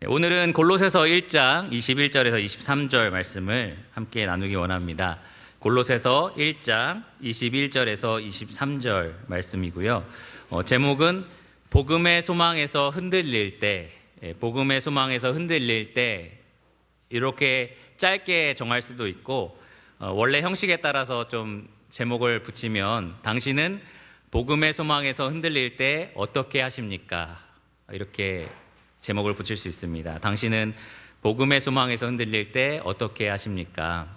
오늘은 골로새서 1장 21절에서 23절 말씀을 함께 나누기 원합니다. 골로새서 1장 21절에서 23절 말씀이고요. 제목은 복음의 소망에서 흔들릴 때, 복음의 소망에서 흔들릴 때 이렇게 짧게 정할 수도 있고, 원래 형식에 따라서 좀 제목을 붙이면 당신은 복음의 소망에서 흔들릴 때 어떻게 하십니까? 이렇게 제목을 붙일 수 있습니다. 당신은 복음의 소망에서 흔들릴 때 어떻게 하십니까?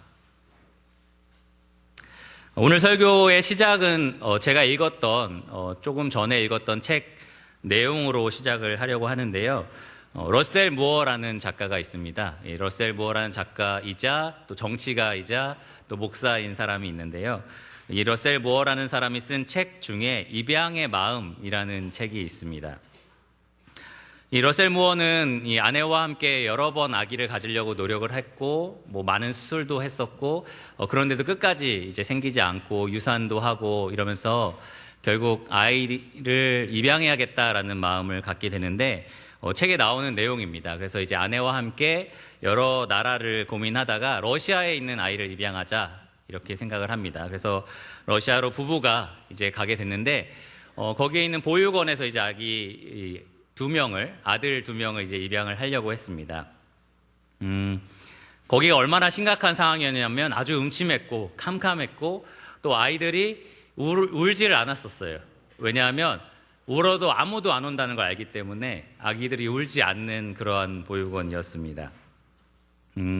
오늘 설교의 시작은 제가 읽었던 조금 전에 읽었던 책 내용으로 시작을 하려고 하는데요. 러셀 무어라는 작가가 있습니다. 이 러셀 무어라는 작가이자 또 정치가이자 또 목사인 사람이 있는데요. 이 러셀 무어라는 사람이 쓴 책 중에 입양의 마음이라는 책이 있습니다. 이 러셀 무어는 이 아내와 함께 여러 번 아기를 가지려고 노력을 했고, 많은 수술도 했었고, 그런데도 끝까지 이제 생기지 않고 유산도 하고 이러면서 결국 아이를 입양해야겠다라는 마음을 갖게 되는데, 책에 나오는 내용입니다. 그래서 이제 아내와 함께 여러 나라를 고민하다가 러시아에 있는 아이를 입양하자 이렇게 생각을 합니다. 그래서 러시아로 부부가 이제 가게 됐는데, 거기에 있는 보육원에서 이제 아들 두 명을 이제 입양을 하려고 했습니다. 거기가 얼마나 심각한 상황이었냐면 아주 음침했고 캄캄했고 또 아이들이 울지를 않았었어요. 왜냐하면 울어도 아무도 안 온다는 걸 알기 때문에 아기들이 울지 않는 그러한 보육원이었습니다.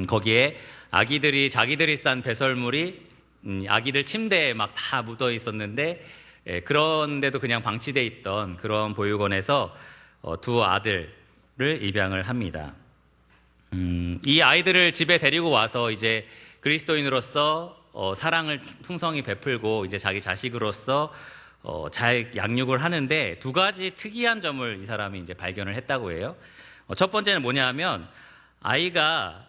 거기에 아기들이 자기들이 싼 배설물이 아기들 침대에 막 다 묻어 있었는데, 그런데도 그냥 방치돼 있던 그런 보육원에서 두 아들을 입양을 합니다. 이 아이들을 집에 데리고 와서 이제 그리스도인으로서 사랑을 풍성히 베풀고 이제 자기 자식으로서 잘 양육을 하는데, 두 가지 특이한 점을 이 사람이 이제 발견을 했다고 해요. 첫 번째는 뭐냐 하면, 아이가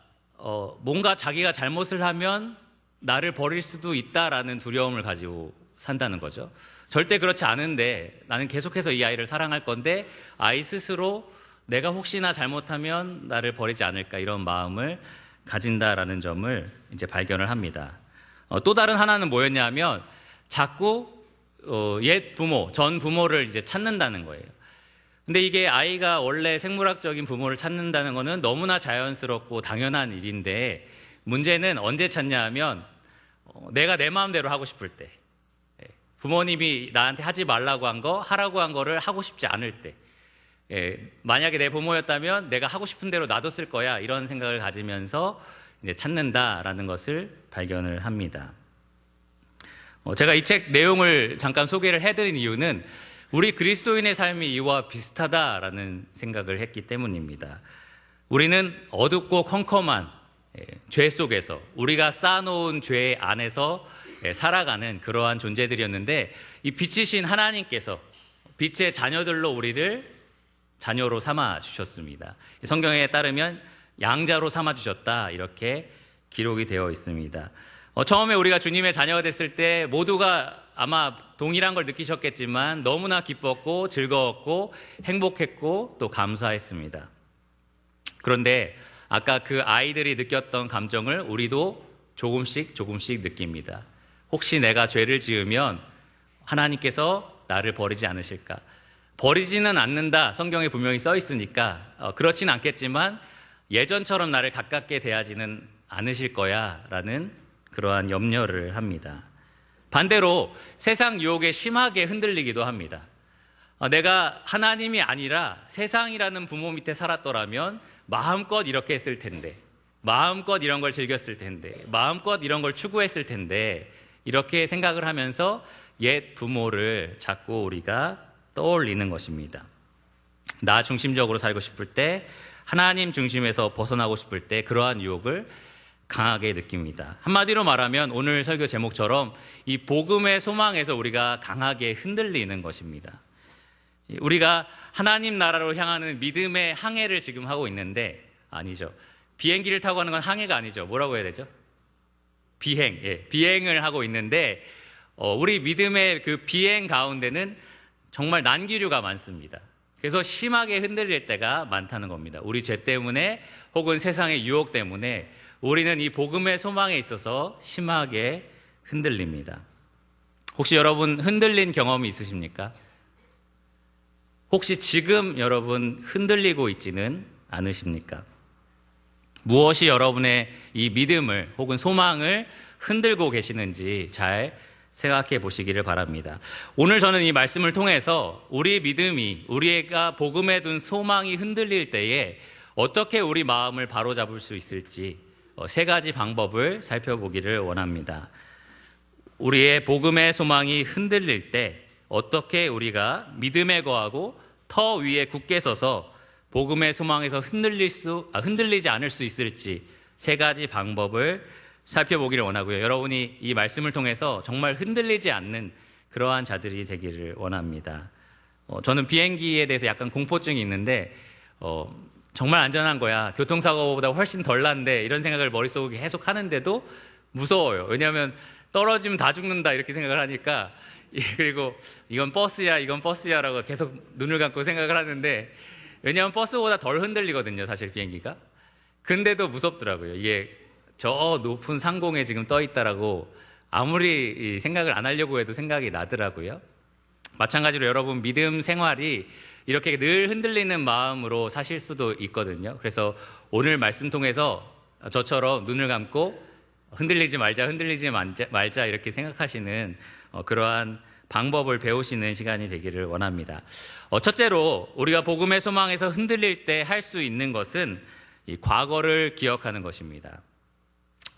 뭔가 자기가 잘못을 하면 나를 버릴 수도 있다라는 두려움을 가지고 산다는 거죠. 절대 그렇지 않은데 나는 계속해서 이 아이를 사랑할 건데, 아이 스스로 내가 혹시나 잘못하면 나를 버리지 않을까 이런 마음을 가진다라는 점을 이제 발견을 합니다. 또 다른 하나는 뭐였냐면, 자꾸 옛 부모, 전 부모를 이제 찾는다는 거예요. 근데 이게 아이가 원래 생물학적인 부모를 찾는다는 거는 너무나 자연스럽고 당연한 일인데, 문제는 언제 찾냐 하면 내가 내 마음대로 하고 싶을 때, 부모님이 나한테 하지 말라고 한 거, 하라고 한 거를 하고 싶지 않을 때, 만약에 내 부모였다면 내가 하고 싶은 대로 놔뒀을 거야, 이런 생각을 가지면서 이제 찾는다라는 것을 발견을 합니다. 제가 이 책 내용을 잠깐 소개를 해드린 이유는 우리 그리스도인의 삶이 이와 비슷하다라는 생각을 했기 때문입니다. 우리는 어둡고 컴컴한 죄 속에서, 우리가 쌓아놓은 죄 안에서 살아가는 그러한 존재들이었는데, 이 빛이신 하나님께서 빛의 자녀들로 우리를 자녀로 삼아 주셨습니다. 성경에 따르면 양자로 삼아 주셨다, 이렇게 기록이 되어 있습니다. 처음에 우리가 주님의 자녀가 됐을 때 모두가 아마 동일한 걸 느끼셨겠지만 너무나 기뻤고 즐거웠고 행복했고 또 감사했습니다. 그런데 아까 그 아이들이 느꼈던 감정을 우리도 조금씩 느낍니다. 혹시 내가 죄를 지으면 하나님께서 나를 버리지 않으실까? 버리지는 않는다, 성경에 분명히 써 있으니까 그렇진 않겠지만 예전처럼 나를 가깝게 대하지는 않으실 거야 라는 그러한 염려를 합니다. 반대로 세상 유혹에 심하게 흔들리기도 합니다. 내가 하나님이 아니라 세상이라는 부모 밑에 살았더라면 마음껏 이렇게 했을 텐데, 마음껏 이런 걸 즐겼을 텐데, 마음껏 이런 걸 추구했을 텐데, 이렇게 생각을 하면서 옛 부모를 자꾸 우리가 떠올리는 것입니다. 나 중심적으로 살고 싶을 때, 하나님 중심에서 벗어나고 싶을 때 그러한 유혹을 강하게 느낍니다. 한마디로 말하면 오늘 설교 제목처럼 이 복음의 소망에서 우리가 강하게 흔들리는 것입니다. 우리가 하나님 나라로 향하는 믿음의 항해를 지금 하고 있는데, 아니죠. 비행기를 타고 가는 건 항해가 아니죠. 뭐라고 해야 되죠? 비행을 하고 있는데, 우리 믿음의 그 비행 가운데는 정말 난기류가 많습니다. 그래서 심하게 흔들릴 때가 많다는 겁니다. 우리 죄 때문에 혹은 세상의 유혹 때문에 우리는 이 복음의 소망에 있어서 심하게 흔들립니다. 혹시 여러분 흔들린 경험이 있으십니까? 혹시 지금 여러분 흔들리고 있지는 않으십니까? 무엇이 여러분의 이 믿음을 혹은 소망을 흔들고 계시는지 잘 생각해 보시기를 바랍니다. 오늘 저는 이 말씀을 통해서 우리 믿음이, 우리가 복음에 둔 소망이 흔들릴 때에 어떻게 우리 마음을 바로잡을 수 있을지 세 가지 방법을 살펴보기를 원합니다. 우리의 복음의 소망이 흔들릴 때 어떻게 우리가 믿음에 거하고 터 위에 굳게 서서 복음의 소망에서 흔들리지 않을 수 있을지 세 가지 방법을 살펴보기를 원하고요. 여러분이 이 말씀을 통해서 정말 흔들리지 않는 그러한 자들이 되기를 원합니다. 저는 비행기에 대해서 약간 공포증이 있는데 정말 안전한 거야, 교통사고보다 훨씬 덜 난데 이런 생각을 머릿속에 계속 하는데도 무서워요. 왜냐하면 떨어지면 다 죽는다 이렇게 생각을 하니까, 그리고 이건 버스야라고 계속 눈을 감고 생각을 하는데, 왜냐하면 버스보다 덜 흔들리거든요, 사실 비행기가. 근데도 무섭더라고요. 이게 저 높은 상공에 지금 떠 있다라고 아무리 생각을 안 하려고 해도 생각이 나더라고요. 마찬가지로 여러분 믿음 생활이 이렇게 늘 흔들리는 마음으로 사실 수도 있거든요. 그래서 오늘 말씀 통해서 저처럼 눈을 감고 흔들리지 말자 이렇게 생각하시는 그러한 방법을 배우시는 시간이 되기를 원합니다. 첫째로 우리가 복음의 소망에서 흔들릴 때 할 수 있는 것은 이 과거를 기억하는 것입니다.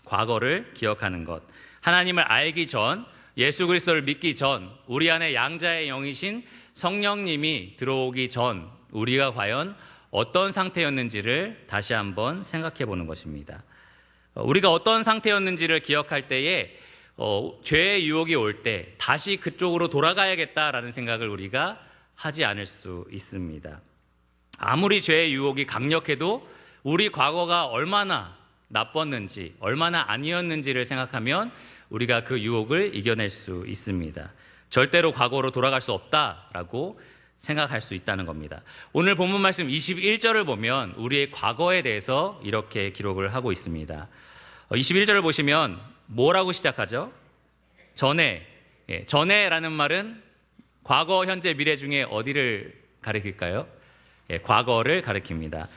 과거를 기억하는 것. 하나님을 알기 전, 예수 그리스도를 믿기 전, 우리 안에 양자의 영이신 성령님이 들어오기 전 우리가 과연 어떤 상태였는지를 다시 한번 생각해 보는 것입니다. 우리가 어떤 상태였는지를 기억할 때에 죄의 유혹이 올 때 다시 그쪽으로 돌아가야겠다라는 생각을 우리가 하지 않을 수 있습니다. 아무리 죄의 유혹이 강력해도 우리 과거가 얼마나 나빴는지, 얼마나 아니었는지를 생각하면 우리가 그 유혹을 이겨낼 수 있습니다. 절대로 과거로 돌아갈 수 없다라고 생각할 수 있다는 겁니다. 오늘 본문 말씀 21절을 보면 우리의 과거에 대해서 이렇게 기록을 하고 있습니다. 21절을 보시면 뭐라고 시작하죠? 전에라는 말은 과거, 현재, 미래 중에 어디를 가리킬까요? 과거를 가리킵니다.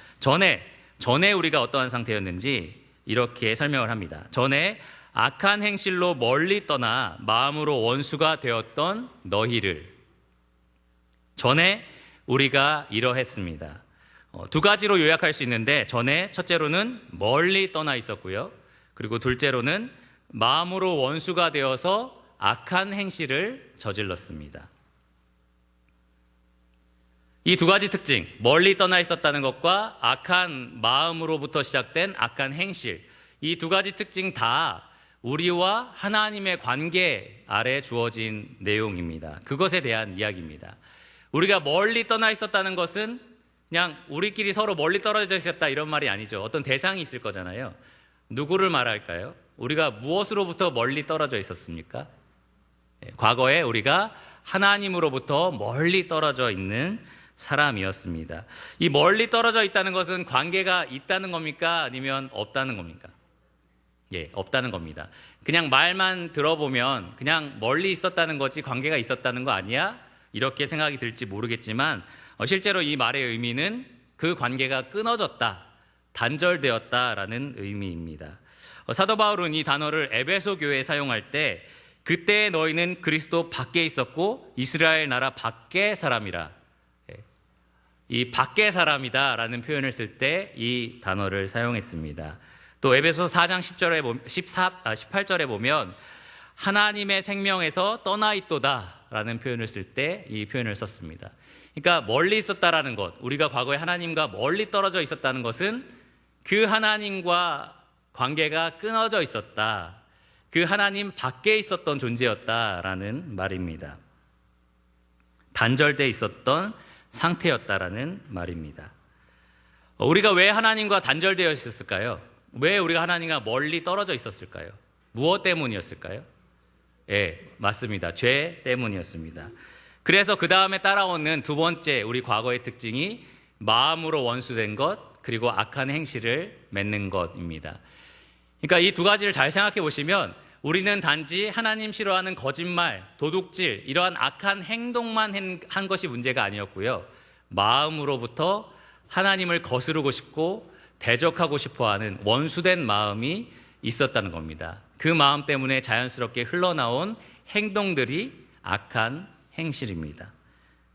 전에 우리가 어떠한 상태였는지 이렇게 설명을 합니다. 전에 악한 행실로 멀리 떠나 마음으로 원수가 되었던 너희를. 전에 우리가 이러했습니다. 두 가지로 요약할 수 있는데, 전에 첫째로는 멀리 떠나 있었고요. 그리고 둘째로는 마음으로 원수가 되어서 악한 행실을 저질렀습니다. 이 두 가지 특징, 멀리 떠나 있었다는 것과 악한 마음으로부터 시작된 악한 행실, 이 두 가지 특징 다 우리와 하나님의 관계 아래 주어진 내용입니다. 그것에 대한 이야기입니다. 우리가 멀리 떠나 있었다는 것은 그냥 우리끼리 서로 멀리 떨어져 있었다 이런 말이 아니죠. 어떤 대상이 있을 거잖아요. 누구를 말할까요? 우리가 무엇으로부터 멀리 떨어져 있었습니까? 과거에 우리가 하나님으로부터 멀리 떨어져 있는 사람이었습니다. 이 멀리 떨어져 있다는 것은 관계가 있다는 겁니까? 아니면 없다는 겁니까? 없다는 겁니다. 그냥 말만 들어보면 그냥 멀리 있었다는 거지 관계가 있었다는 거 아니야? 이렇게 생각이 들지 모르겠지만 실제로 이 말의 의미는 그 관계가 끊어졌다, 단절되었다라는 의미입니다. 사도 바울은 이 단어를 에베소 교회에 사용할 때 그때 너희는 그리스도 밖에 있었고 이스라엘 나라 밖의 사람이라, 이 밖의 사람이다라는 표현을 쓸 때 이 단어를 사용했습니다. 또 에베소 4장 18절에 보면 하나님의 생명에서 떠나 있도다라는 표현을 쓸 때 이 표현을 썼습니다. 그러니까 멀리 있었다라는 것, 우리가 과거에 하나님과 멀리 떨어져 있었다는 것은 그 하나님과 관계가 끊어져 있었다, 그 하나님 밖에 있었던 존재였다라는 말입니다. 단절되어 있었던 상태였다라는 말입니다. 우리가 왜 하나님과 단절되어 있었을까요? 왜 우리가 하나님과 멀리 떨어져 있었을까요? 무엇 때문이었을까요? 맞습니다. 죄 때문이었습니다. 그래서 그 다음에 따라오는 두 번째 우리 과거의 특징이 마음으로 원수된 것, 그리고 악한 행실을 맺는 것입니다. 그러니까 이 두 가지를 잘 생각해 보시면 우리는 단지 하나님 싫어하는 거짓말, 도둑질, 이러한 악한 행동만 한 것이 문제가 아니었고요. 마음으로부터 하나님을 거스르고 싶고 대적하고 싶어하는 원수된 마음이 있었다는 겁니다. 그 마음 때문에 자연스럽게 흘러나온 행동들이 악한 행실입니다.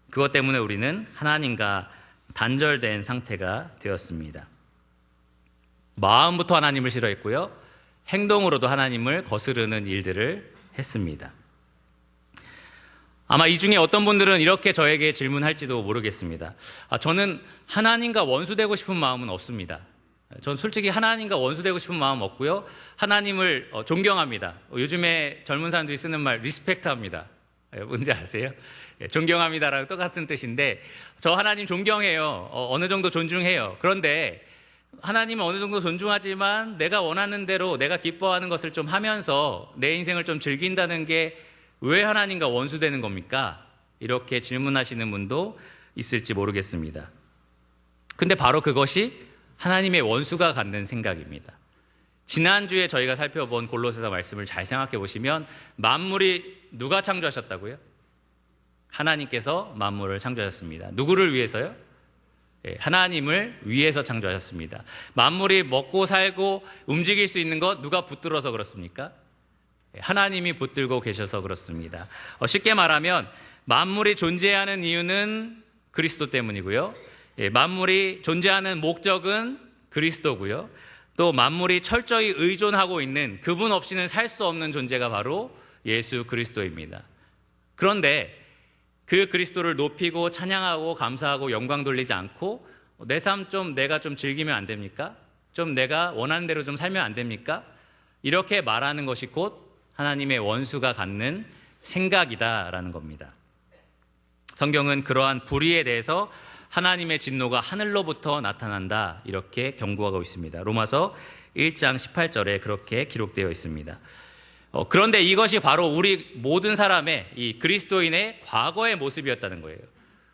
그것 때문에 우리는 하나님과 단절된 상태가 되었습니다. 마음부터 하나님을 싫어했고요. 행동으로도 하나님을 거스르는 일들을 했습니다. 아마 이 중에 어떤 분들은 이렇게 저에게 질문할지도 모르겠습니다. 저는 하나님과 원수되고 싶은 마음은 없습니다. 전 솔직히 하나님과 원수되고 싶은 마음 없고요. 하나님을 존경합니다. 요즘에 젊은 사람들이 쓰는 말 리스펙트합니다. 뭔지 아세요? 존경합니다라고 똑같은 뜻인데 저 하나님 존경해요. 어느 정도 존중해요. 그런데 하나님은 어느 정도 존중하지만 내가 원하는 대로 내가 기뻐하는 것을 좀 하면서 내 인생을 좀 즐긴다는 게 왜 하나님과 원수되는 겁니까? 이렇게 질문하시는 분도 있을지 모르겠습니다. 근데 바로 그것이 하나님의 원수가 갖는 생각입니다. 지난주에 저희가 살펴본 골로새서 말씀을 잘 생각해 보시면 만물이 누가 창조하셨다고요? 하나님께서 만물을 창조하셨습니다. 누구를 위해서요? 하나님을 위해서 창조하셨습니다. 만물이 먹고 살고 움직일 수 있는 것 누가 붙들어서 그렇습니까? 하나님이 붙들고 계셔서 그렇습니다. 쉽게 말하면 만물이 존재하는 이유는 그리스도 때문이고요. 만물이 존재하는 목적은 그리스도고요. 또 만물이 철저히 의존하고 있는 그분 없이는 살 수 없는 존재가 바로 예수 그리스도입니다. 그런데 그 그리스도를 높이고 찬양하고 감사하고 영광 돌리지 않고 내 삶 좀 내가 좀 즐기면 안 됩니까? 좀 내가 원하는 대로 좀 살면 안 됩니까? 이렇게 말하는 것이 곧 하나님의 원수가 갖는 생각이다라는 겁니다. 성경은 그러한 불의에 대해서 하나님의 진노가 하늘로부터 나타난다 이렇게 경고하고 있습니다. 로마서 1장 18절에 그렇게 기록되어 있습니다. 그런데 이것이 바로 우리 모든 사람의 이 그리스도인의 과거의 모습이었다는 거예요.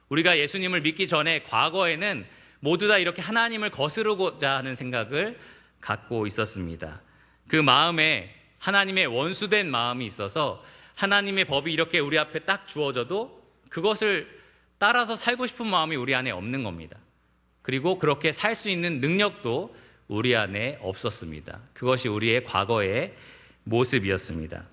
우리가 예수님을 믿기 전에 과거에는 모두 다 이렇게 하나님을 거스르고자 하는 생각을 갖고 있었습니다. 그 마음에 하나님의 원수된 마음이 있어서 하나님의 법이 이렇게 우리 앞에 딱 주어져도 그것을 따라서 살고 싶은 마음이 우리 안에 없는 겁니다. 그리고 그렇게 살 수 있는 능력도 우리 안에 없었습니다. 그것이 우리의 과거의 모습이었습니다.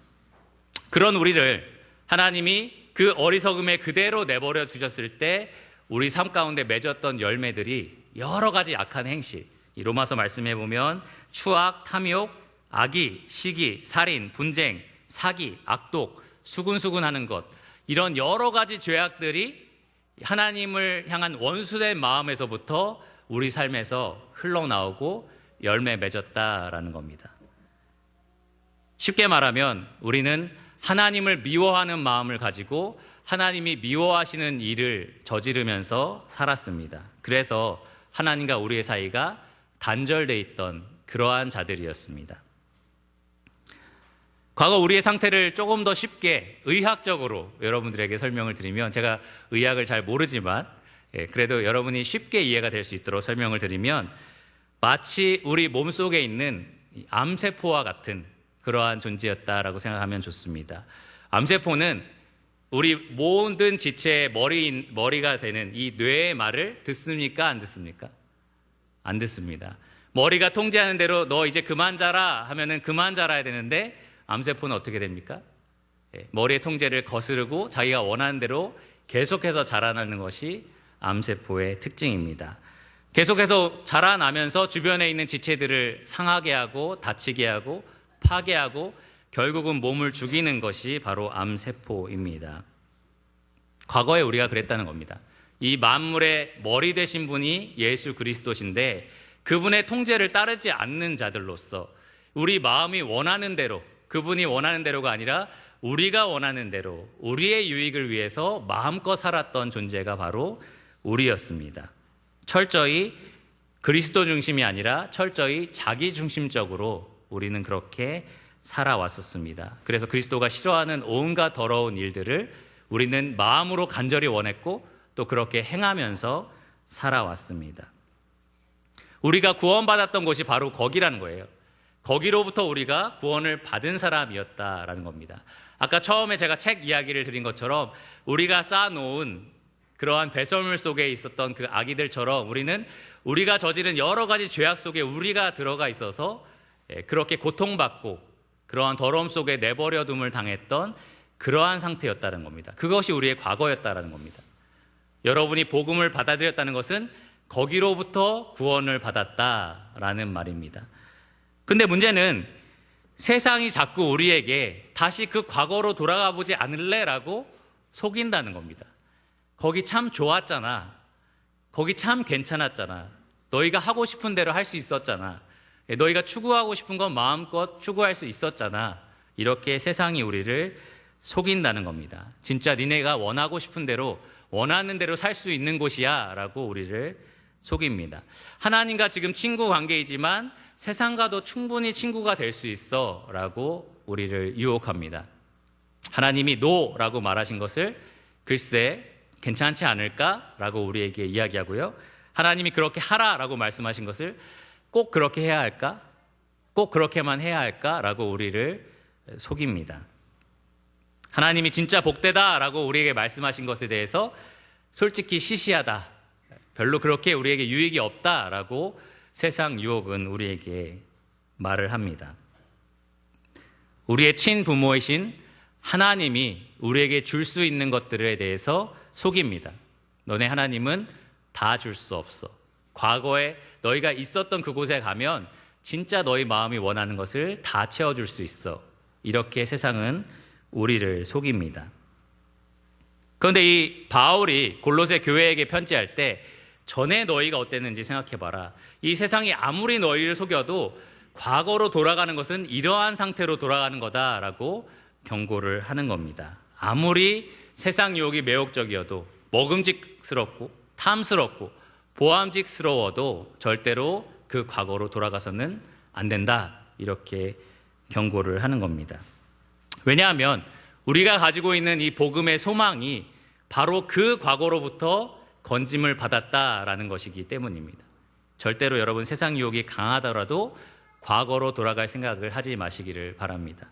그런 우리를 하나님이 그 어리석음에 그대로 내버려 주셨을 때 우리 삶 가운데 맺었던 열매들이 여러 가지 악한 행실, 이 로마서 말씀해 보면 추악, 탐욕, 악의, 시기, 살인, 분쟁, 사기, 악독, 수군수군하는 것, 이런 여러 가지 죄악들이 하나님을 향한 원수된 마음에서부터 우리 삶에서 흘러나오고 열매 맺었다라는 겁니다. 쉽게 말하면 우리는 하나님을 미워하는 마음을 가지고 하나님이 미워하시는 일을 저지르면서 살았습니다. 그래서 하나님과 우리의 사이가 단절돼 있던 그러한 자들이었습니다. 과거 우리의 상태를 조금 더 쉽게 의학적으로 여러분들에게 설명을 드리면, 제가 의학을 잘 모르지만 그래도 여러분이 쉽게 이해가 될 수 있도록 설명을 드리면, 마치 우리 몸속에 있는 암세포와 같은 그러한 존재였다라고 생각하면 좋습니다. 암세포는 우리 모든 지체의 머리가 되는 이 뇌의 말을 듣습니까? 안 듣습니까? 안 듣습니다. 머리가 통제하는 대로 너 이제 그만 자라 하면은 그만 자라야 되는데, 암세포는 어떻게 됩니까? 머리의 통제를 거스르고 자기가 원하는 대로 계속해서 자라나는 것이 암세포의 특징입니다. 계속해서 자라나면서 주변에 있는 지체들을 상하게 하고 다치게 하고 파괴하고 결국은 몸을 죽이는 것이 바로 암세포입니다. 과거에 우리가 그랬다는 겁니다. 이 만물의 머리 되신 분이 예수 그리스도신데, 그분의 통제를 따르지 않는 자들로서 우리 마음이 원하는 대로, 그분이 원하는 대로가 아니라 우리가 원하는 대로 우리의 유익을 위해서 마음껏 살았던 존재가 바로 우리였습니다. 철저히 그리스도 중심이 아니라 철저히 자기 중심적으로 우리는 그렇게 살아왔었습니다. 그래서 그리스도가 싫어하는 온갖 더러운 일들을 우리는 마음으로 간절히 원했고 또 그렇게 행하면서 살아왔습니다. 우리가 구원받았던 곳이 바로 거기라는 거예요. 거기로부터 우리가 구원을 받은 사람이었다라는 겁니다. 아까 처음에 제가 책 이야기를 드린 것처럼 우리가 쌓아놓은 그러한 배설물 속에 있었던 그 아기들처럼 우리는 우리가 저지른 여러 가지 죄악 속에 우리가 들어가 있어서 그렇게 고통받고 그러한 더러움 속에 내버려둠을 당했던 그러한 상태였다는 겁니다. 그것이 우리의 과거였다는 겁니다. 여러분이 복음을 받아들였다는 것은 거기로부터 구원을 받았다라는 말입니다. 근데 문제는 세상이 자꾸 우리에게 다시 그 과거로 돌아가 보지 않을래라고 속인다는 겁니다. 거기 참 좋았잖아. 거기 참 괜찮았잖아. 너희가 하고 싶은 대로 할 수 있었잖아. 너희가 추구하고 싶은 건 마음껏 추구할 수 있었잖아. 이렇게 세상이 우리를 속인다는 겁니다. 진짜 니네가 원하고 싶은 대로 원하는 대로 살 수 있는 곳이야 라고 우리를 속입니다. 하나님과 지금 친구 관계이지만 세상과도 충분히 친구가 될 수 있어 라고 우리를 유혹합니다. 하나님이 노라고 말하신 것을 글쎄 괜찮지 않을까 라고 우리에게 이야기하고요. 하나님이 그렇게 하라라고 말씀하신 것을 꼭 그렇게 해야 할까? 꼭 그렇게만 해야 할까? 라고 우리를 속입니다. 하나님이 진짜 복되다라고 우리에게 말씀하신 것에 대해서 솔직히 시시하다, 별로 그렇게 우리에게 유익이 없다라고 세상 유혹은 우리에게 말을 합니다. 우리의 친부모이신 하나님이 우리에게 줄 수 있는 것들에 대해서 속입니다. 너네 하나님은 다 줄 수 없어. 과거에 너희가 있었던 그곳에 가면 진짜 너희 마음이 원하는 것을 다 채워줄 수 있어. 이렇게 세상은 우리를 속입니다. 그런데 이 바울이 골로새 교회에게 편지할 때 전에 너희가 어땠는지 생각해봐라. 이 세상이 아무리 너희를 속여도 과거로 돌아가는 것은 이러한 상태로 돌아가는 거다라고 경고를 하는 겁니다. 아무리 세상 유혹이 매혹적이어도 먹음직스럽고 탐스럽고 보암직스러워도 절대로 그 과거로 돌아가서는 안 된다. 이렇게 경고를 하는 겁니다. 왜냐하면 우리가 가지고 있는 이 복음의 소망이 바로 그 과거로부터 건짐을 받았다라는 것이기 때문입니다. 절대로 여러분 세상 유혹이 강하더라도 과거로 돌아갈 생각을 하지 마시기를 바랍니다.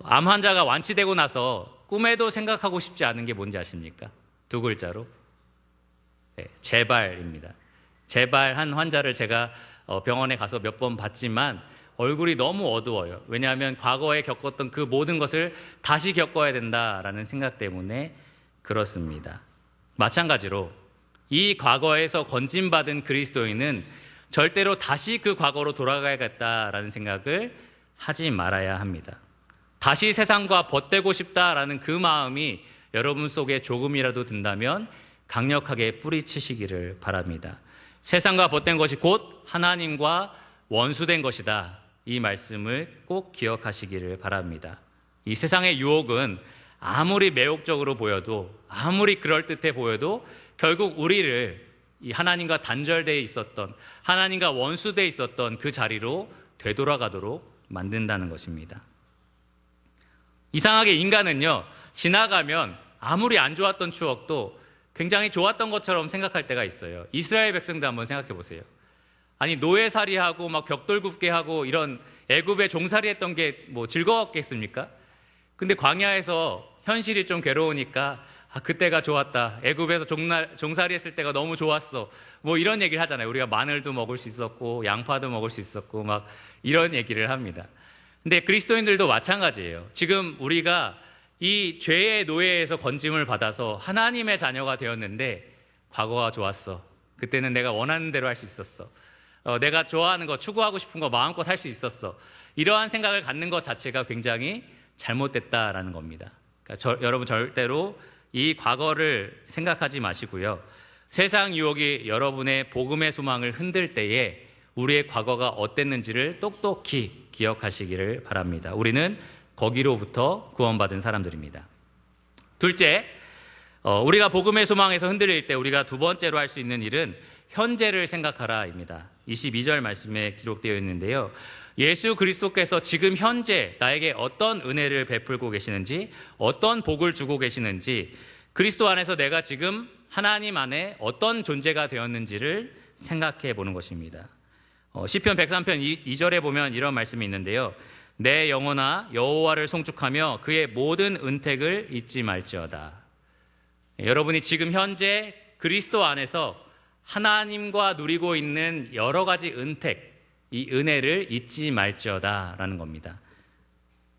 암 환자가 완치되고 나서 꿈에도 생각하고 싶지 않은 게 뭔지 아십니까? 두 글자로 네, 재발입니다. 재발한 환자를 제가 병원에 가서 몇 번 봤지만 얼굴이 너무 어두워요. 왜냐하면 과거에 겪었던 그 모든 것을 다시 겪어야 된다라는 생각 때문에 그렇습니다. 마찬가지로 이 과거에서 건짐받은 그리스도인은 절대로 다시 그 과거로 돌아가야겠다라는 생각을 하지 말아야 합니다. 다시 세상과 벗되고 싶다라는 그 마음이 여러분 속에 조금이라도 든다면 강력하게 뿌리치시기를 바랍니다. 세상과 벗된 것이 곧 하나님과 원수된 것이다. 이 말씀을 꼭 기억하시기를 바랍니다. 이 세상의 유혹은 아무리 매혹적으로 보여도 아무리 그럴듯해 보여도 결국 우리를 이 하나님과 단절되어 있었던 하나님과 원수되어 있었던 그 자리로 되돌아가도록 만든다는 것입니다. 이상하게 인간은요, 지나가면 아무리 안 좋았던 추억도 굉장히 좋았던 것처럼 생각할 때가 있어요. 이스라엘 백성도 한번 생각해 보세요. 아니 노예살이하고 막 벽돌 굽게 하고 이런 애굽에 종살이했던 게 뭐 즐거웠겠습니까? 근데 광야에서 현실이 좀 괴로우니까 그때가 좋았다. 애굽에서 종살이했을 때가 너무 좋았어. 뭐 이런 얘기를 하잖아요. 우리가 마늘도 먹을 수 있었고 양파도 먹을 수 있었고 막 이런 얘기를 합니다. 근데 그리스도인들도 마찬가지예요. 지금 우리가 이 죄의 노예에서 건짐을 받아서 하나님의 자녀가 되었는데 과거가 좋았어. 그때는 내가 원하는 대로 할 수 있었어. 내가 좋아하는 거, 추구하고 싶은 거 마음껏 할 수 있었어. 이러한 생각을 갖는 것 자체가 굉장히 잘못됐다라는 겁니다. 그러니까 여러분 절대로 이 과거를 생각하지 마시고요. 세상 유혹이 여러분의 복음의 소망을 흔들 때에 우리의 과거가 어땠는지를 똑똑히 기억하시기를 바랍니다. 우리는 거기로부터 구원받은 사람들입니다. 둘째, 우리가 복음의 소망에서 흔들릴 때 우리가 두 번째로 할 수 있는 일은 현재를 생각하라입니다. 22절 말씀에 기록되어 있는데요. 예수 그리스도께서 지금 현재 나에게 어떤 은혜를 베풀고 계시는지, 어떤 복을 주고 계시는지, 그리스도 안에서 내가 지금 하나님 안에 어떤 존재가 되었는지를 생각해 보는 것입니다. 시편 103편 2절에 보면 이런 말씀이 있는데요. 내 영혼아 여호와를 송축하며 그의 모든 은택을 잊지 말지어다. 여러분이 지금 현재 그리스도 안에서 하나님과 누리고 있는 여러 가지 은택, 이 은혜를 잊지 말지어다라는 겁니다.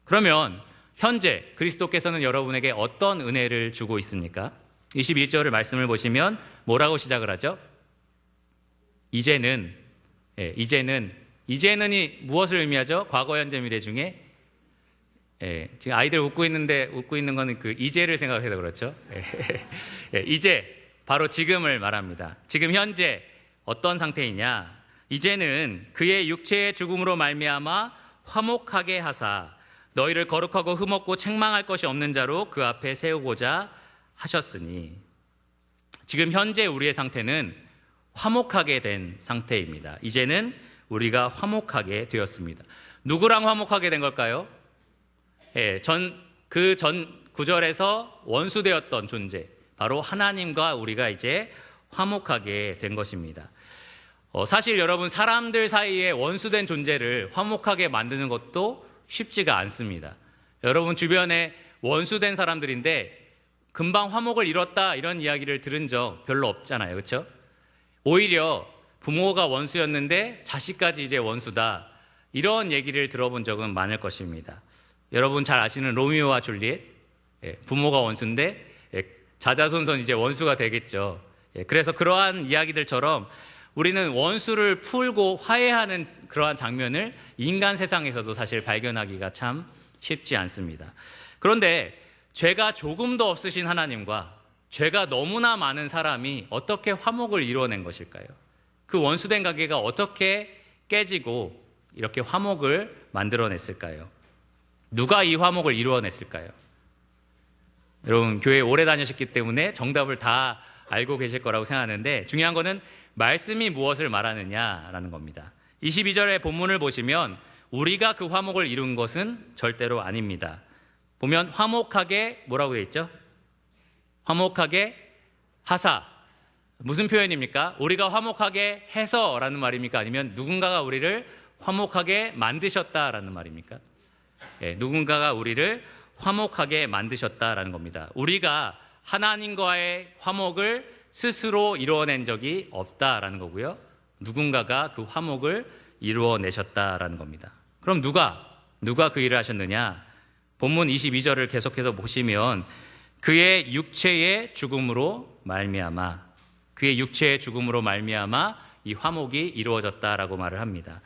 그러면 현재 그리스도께서는 여러분에게 어떤 은혜를 주고 있습니까? 21절의 말씀을 보시면 뭐라고 시작을 하죠? 이제는이 무엇을 의미하죠? 과거, 현재, 미래 중에 지금 아이들 웃고 있는 거는 그 이제를 생각해서 그렇죠. 이제 바로 지금을 말합니다. 지금 현재 어떤 상태이냐? 이제는 그의 육체의 죽음으로 말미암아 화목하게 하사 너희를 거룩하고 흠없고 책망할 것이 없는 자로 그 앞에 세우고자 하셨으니, 지금 현재 우리의 상태는 화목하게 된 상태입니다. 이제는 우리가 화목하게 되었습니다. 누구랑 화목하게 된 걸까요? 그 전 구절에서 원수되었던 존재, 바로 하나님과 우리가 이제 화목하게 된 것입니다. 사실 여러분, 사람들 사이에 원수된 존재를 화목하게 만드는 것도 쉽지가 않습니다. 여러분 주변에 원수된 사람들인데 금방 화목을 이뤘다, 이런 이야기를 들은 적 별로 없잖아요. 그렇죠? 오히려 부모가 원수였는데 자식까지 이제 원수다, 이런 얘기를 들어본 적은 많을 것입니다. 여러분 잘 아시는 로미오와 줄리엣, 부모가 원수인데 자자손손 이제 원수가 되겠죠. 그래서 그러한 이야기들처럼 우리는 원수를 풀고 화해하는 그러한 장면을 인간 세상에서도 사실 발견하기가 참 쉽지 않습니다. 그런데 죄가 조금도 없으신 하나님과 죄가 너무나 많은 사람이 어떻게 화목을 이루어낸 것일까요? 그 원수된 관계가 어떻게 깨지고 이렇게 화목을 만들어냈을까요? 누가 이 화목을 이루어냈을까요? 여러분 교회 오래 다니셨기 때문에 정답을 다 알고 계실 거라고 생각하는데, 중요한 거는 말씀이 무엇을 말하느냐라는 겁니다. 22절의 본문을 보시면 우리가 그 화목을 이룬 것은 절대로 아닙니다. 보면 화목하게 뭐라고 되어 있죠? 화목하게 하사. 무슨 표현입니까? 우리가 화목하게 해서라는 말입니까? 아니면 누군가가 우리를 화목하게 만드셨다라는 말입니까? 누군가가 우리를 화목하게 만드셨다라는 겁니다. 우리가 하나님과의 화목을 스스로 이루어낸 적이 없다라는 거고요. 누군가가 그 화목을 이루어내셨다라는 겁니다. 그럼 누가 그 일을 하셨느냐? 본문 22절을 계속해서 보시면 그의 육체의 죽음으로 말미암아, 그의 육체의 죽음으로 말미암아 이 화목이 이루어졌다라고 말을 합니다.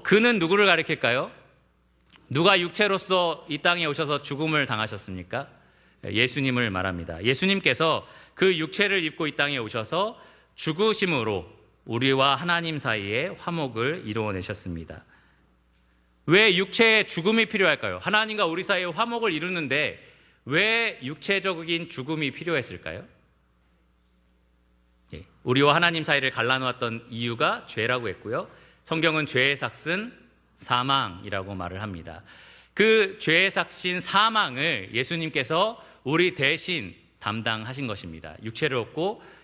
그는 누구를 가리킬까요? 누가 육체로서 이 땅에 오셔서 죽음을 당하셨습니까? 예수님을 말합니다. 예수님께서 그 육체를 입고 이 땅에 오셔서 죽으심으로 우리와 하나님 사이에 화목을 이루어내셨습니다. 왜 육체의 죽음이 필요할까요? 하나님과 우리 사이에 화목을 이루는데 왜 육체적인 죽음이 필요했을까요? 우리와 하나님 사이를 갈라놓았던 이유가 죄라고 했고요. 성경은 죄의 삭은 사망이라고 말을 합니다. 그 죄의 삭신 사망을 예수님께서 우리 대신 담당하신 것입니다. 육체를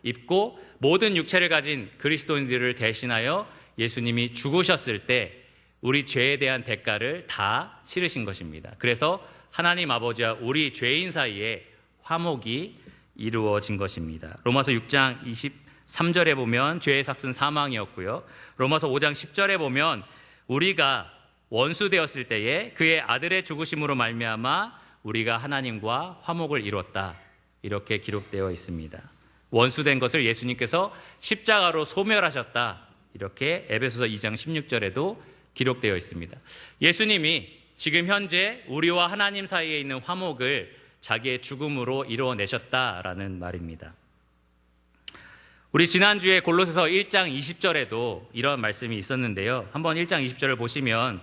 입고 모든 육체를 가진 그리스도인들을 대신하여 예수님이 죽으셨을 때 우리 죄에 대한 대가를 다 치르신 것입니다. 그래서 하나님 아버지와 우리 죄인 사이에 화목이 이루어진 것입니다. 로마서 6장 23절에 보면 죄의 삭은 사망이었고요. 로마서 5장 10절에 보면 우리가 원수 되었을 때에 그의 아들의 죽으심으로 말미암아 우리가 하나님과 화목을 이뤘다, 이렇게 기록되어 있습니다. 원수된 것을 예수님께서 십자가로 소멸하셨다, 이렇게 에베소서 2장 16절에도 기록되어 있습니다. 예수님이 지금 현재 우리와 하나님 사이에 있는 화목을 자기의 죽음으로 이루어내셨다라는 말입니다. 우리 지난주에 골로새서 1장 20절에도 이런 말씀이 있었는데요. 한번 1장 20절을 보시면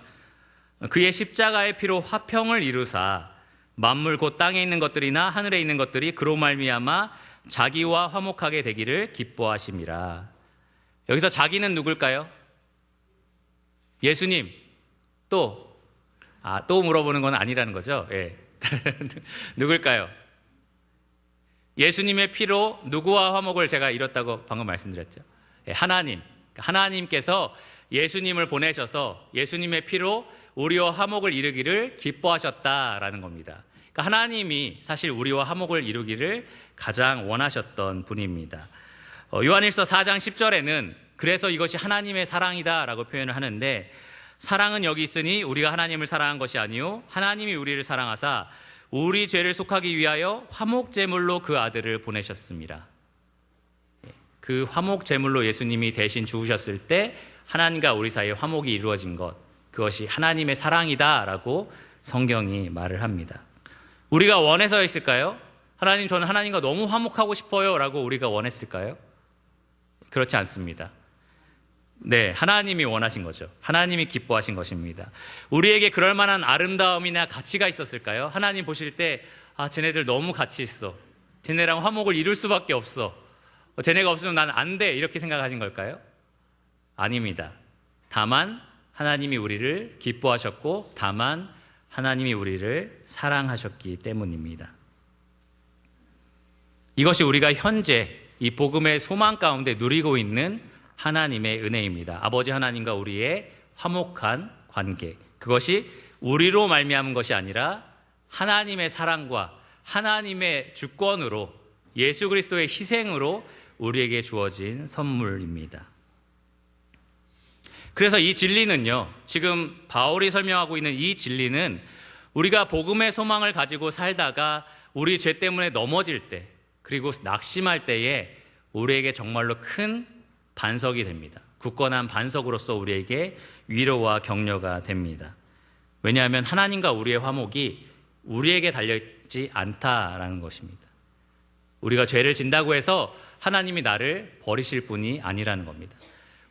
그의 십자가의 피로 화평을 이루사 만물 곧 땅에 있는 것들이나 하늘에 있는 것들이 그로 말미암아 자기와 화목하게 되기를 기뻐하심이라. 여기서 자기는 누굴까요? 예수님. 또 물어보는 건 아니라는 거죠. 예. 누굴까요? 예수님의 피로 누구와 화목을 제가 이뤘다고 방금 말씀드렸죠. 예, 하나님. 하나님께서 예수님을 보내셔서 예수님의 피로 우리와 화목을 이루기를 기뻐하셨다라는 겁니다. 그러니까 하나님이 사실 우리와 화목을 이루기를 가장 원하셨던 분입니다. 요한일서 4장 10절에는 그래서 이것이 하나님의 사랑이다라고 표현을 하는데, 사랑은 여기 있으니 우리가 하나님을 사랑한 것이 아니요 하나님이 우리를 사랑하사 우리 죄를 속하기 위하여 화목제물로 그 아들을 보내셨습니다. 그 화목제물로 예수님이 대신 죽으셨을 때 하나님과 우리 사이에 화목이 이루어진 것, 그것이 하나님의 사랑이다라고 성경이 말을 합니다. 우리가 원해서였을까요? 하나님, 저는 하나님과 너무 화목하고 싶어요 라고 우리가 원했을까요? 그렇지 않습니다. 네, 하나님이 원하신 거죠. 하나님이 기뻐하신 것입니다. 우리에게 그럴 만한 아름다움이나 가치가 있었을까요? 하나님 보실 때 쟤네들 너무 가치 있어, 쟤네랑 화목을 이룰 수밖에 없어, 쟤네가 없으면 난 안 돼, 이렇게 생각하신 걸까요? 아닙니다. 다만 하나님이 우리를 기뻐하셨고, 다만 하나님이 우리를 사랑하셨기 때문입니다. 이것이 우리가 현재 이 복음의 소망 가운데 누리고 있는 하나님의 은혜입니다. 아버지 하나님과 우리의 화목한 관계, 그것이 우리로 말미암은 것이 아니라 하나님의 사랑과 하나님의 주권으로, 예수 그리스도의 희생으로 우리에게 주어진 선물입니다. 그래서 이 진리는요, 지금 바울이 설명하고 있는 이 진리는 우리가 복음의 소망을 가지고 살다가 우리 죄 때문에 넘어질 때, 그리고 낙심할 때에 우리에게 정말로 큰 반석이 됩니다. 굳건한 반석으로서 우리에게 위로와 격려가 됩니다. 왜냐하면 하나님과 우리의 화목이 우리에게 달려있지 않다라는 것입니다. 우리가 죄를 진다고 해서 하나님이 나를 버리실 분이 아니라는 겁니다.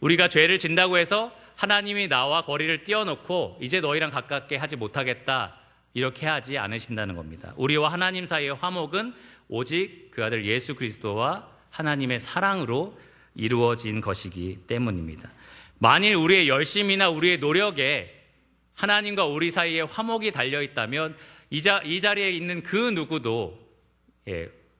우리가 죄를 진다고 해서 하나님이 나와 거리를 띄워놓고 이제 너희랑 가깝게 하지 못하겠다, 이렇게 하지 않으신다는 겁니다. 우리와 하나님 사이의 화목은 오직 그 아들 예수 그리스도와 하나님의 사랑으로 이루어진 것이기 때문입니다. 만일 우리의 열심이나 우리의 노력에 하나님과 우리 사이에 화목이 달려있다면 이 자리에 있는 그 누구도